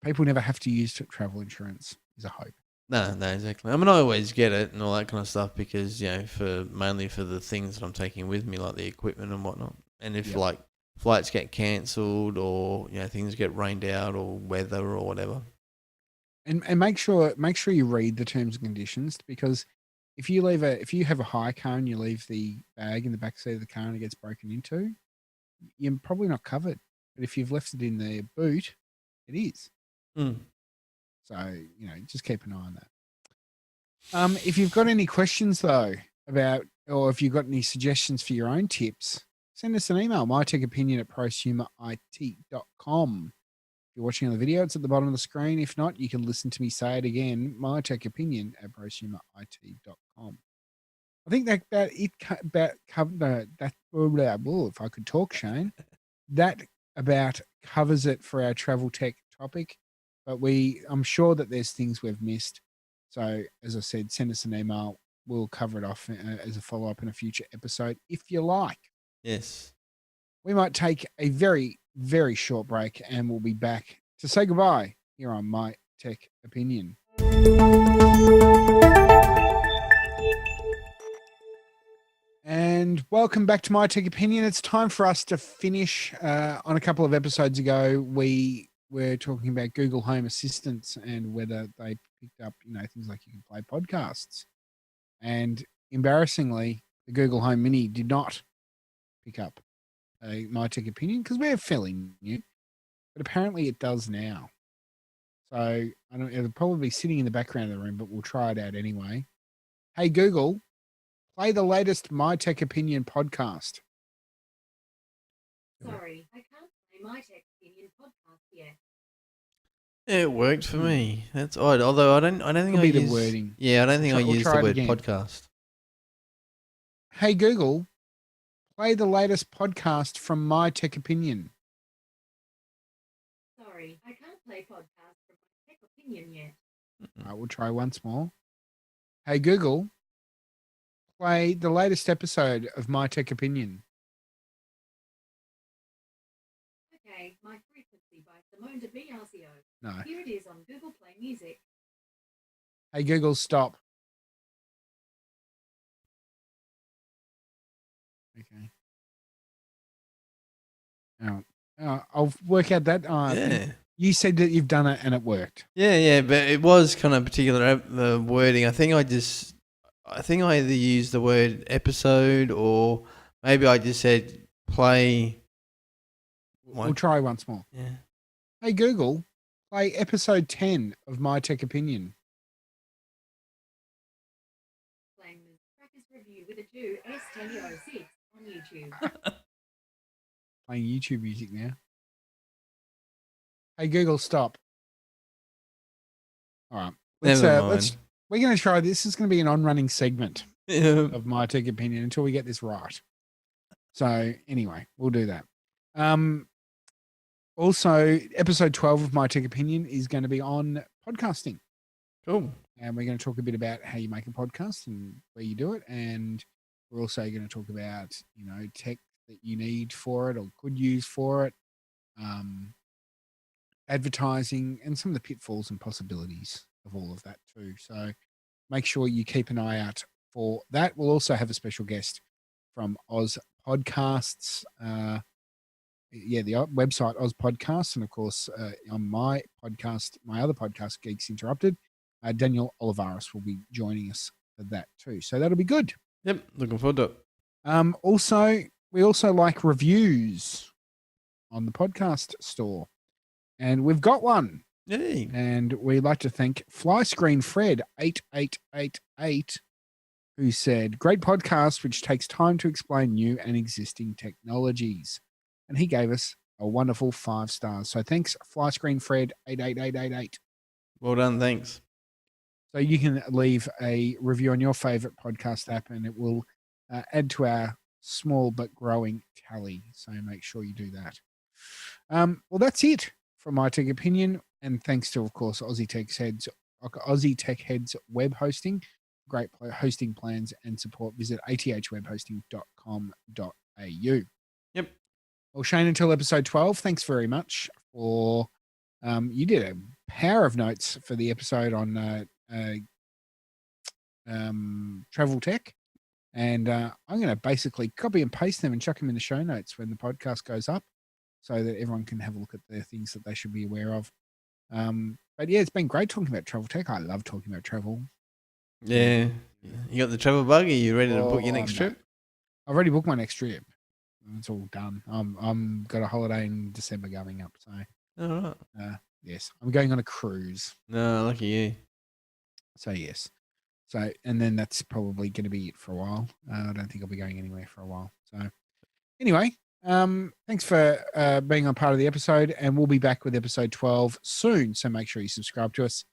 people never have to use travel insurance is a hope. No, exactly. I mean, I always get it and all that kind of stuff because mainly for the things that I'm taking with me, like the equipment and whatnot. And if like flights get cancelled or things get rained out or weather or whatever. And make sure you read the terms and conditions, because if you have a hire car and you leave the bag in the back seat of the car and it gets broken into, you're probably not covered. But if you've left it in the boot, it is. Mm. So, just keep an eye on that. If you've got any questions, though, about, or if you've got any suggestions for your own tips, send us an email, mytechopinion@prosumerit.com. If you're watching on the video, it's at the bottom of the screen. If not, you can listen to me say it again, mytechopinion@prosumerit.com. I think that covered that. If I could talk, Shayne, that about covers it for our travel tech topic. But I'm sure that there's things we've missed. So, as I said, send us an email. We'll cover it off as a follow up in a future episode, if you like. Yes. We might take a very, very short break, and we'll be back to say goodbye here on My Tech Opinion. And welcome back to My Tech Opinion. It's time for us to finish. On a couple of episodes ago, we were talking about Google Home Assistants and whether they picked up, things like you can play podcasts. And embarrassingly, the Google Home Mini did not pick up My Tech Opinion because we're fairly new, but apparently it does now. So it'll probably be sitting in the background of the room, but we'll try it out anyway. Hey, Google, play the latest My Tech Opinion podcast. Sorry, I can't play My Tech Opinion podcast yet. It worked for me. That's odd. Although I don't think Could I be the use wording. Yeah, I don't think I We'll use try the it word again. podcast. Hey, Google, play the latest podcast from My Tech Opinion. Sorry, I can't play podcast from My Tech Opinion yet. All right, we'll try once more. Hey, Google, play the latest episode of My Tech Opinion. Okay, My Frequency by Simone de Biasio. No. Here it is on Google Play Music. Hey, Google, stop. Okay. I'll work out that. Yeah. You said that you've done it and it worked. Yeah, but it was kind of particular the wording. I think I either used the word episode or maybe I just said play. We'll try once more. Yeah. Hey, Google, play episode 10 of My Tech Opinion. Playing the Crackers Review with a Jew S1006 on YouTube. Playing YouTube music now. Hey, Google, stop. All right. Never mind. We're going to try this. This is going to be an on-running segment Yeah. of My Tech Opinion until we get this right. So anyway, we'll do that. Also, episode 12 of My Tech Opinion is going to be on podcasting. Cool. And we're going to talk a bit about how you make a podcast and where you do it. And we're also going to talk about, tech that you need for it or could use for it. Advertising and some of the pitfalls and possibilities of all of that too. So make sure you keep an eye out for that. We'll also have a special guest from Oz Podcasts. The website Oz Podcasts, and of course on my podcast, my other podcast, Geeks Interrupted, Daniel Olivares will be joining us for that too. So that'll be good. Yep, looking forward to it. We also like reviews on the podcast store. And we've got one. Yay. And we'd like to thank Flyscreen Fred 8888, who said, great podcast, which takes time to explain new and existing technologies. And he gave us a wonderful 5 stars. So thanks, Flyscreen Fred 88888. Well done, thanks. So you can leave a review on your favorite podcast app and it will add to our small but growing tally. So make sure you do that. Well, that's it from My Tech Opinion, and thanks to, of course, Aussie Tech Heads Web Hosting. Great hosting plans and support. Visit athwebhosting.com.au. Yep. Well, Shayne, until episode 12, thanks very much for you did a power of notes for the episode on travel tech, and I'm going to basically copy and paste them and chuck them in the show notes when the podcast goes up, so that everyone can have a look at the things that they should be aware of. But yeah, it's been great talking about travel tech. I love talking about travel. Yeah. You got the travel bug? Are you ready to book your next trip? I've already booked my next trip. It's all done. I'm got a holiday in December coming up. So All right. yes, I'm going on a cruise. No, lucky you. So yes. So and then that's probably going to be it for a while. I don't think I'll be going anywhere for a while. So anyway, thanks for being on part of the episode, and we'll be back with episode 12 soon. So make sure you subscribe to us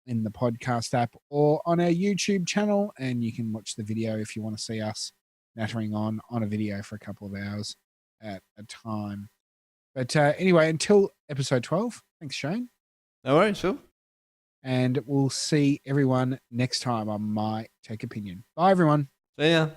in the podcast app or on our YouTube channel, and you can watch the video if you want to see us nattering on a video for a couple of hours at a time. But anyway, until episode 12, thanks, Shayne. No worries, Phil. And we'll see everyone next time on My Tech Opinion. Bye, everyone. See ya.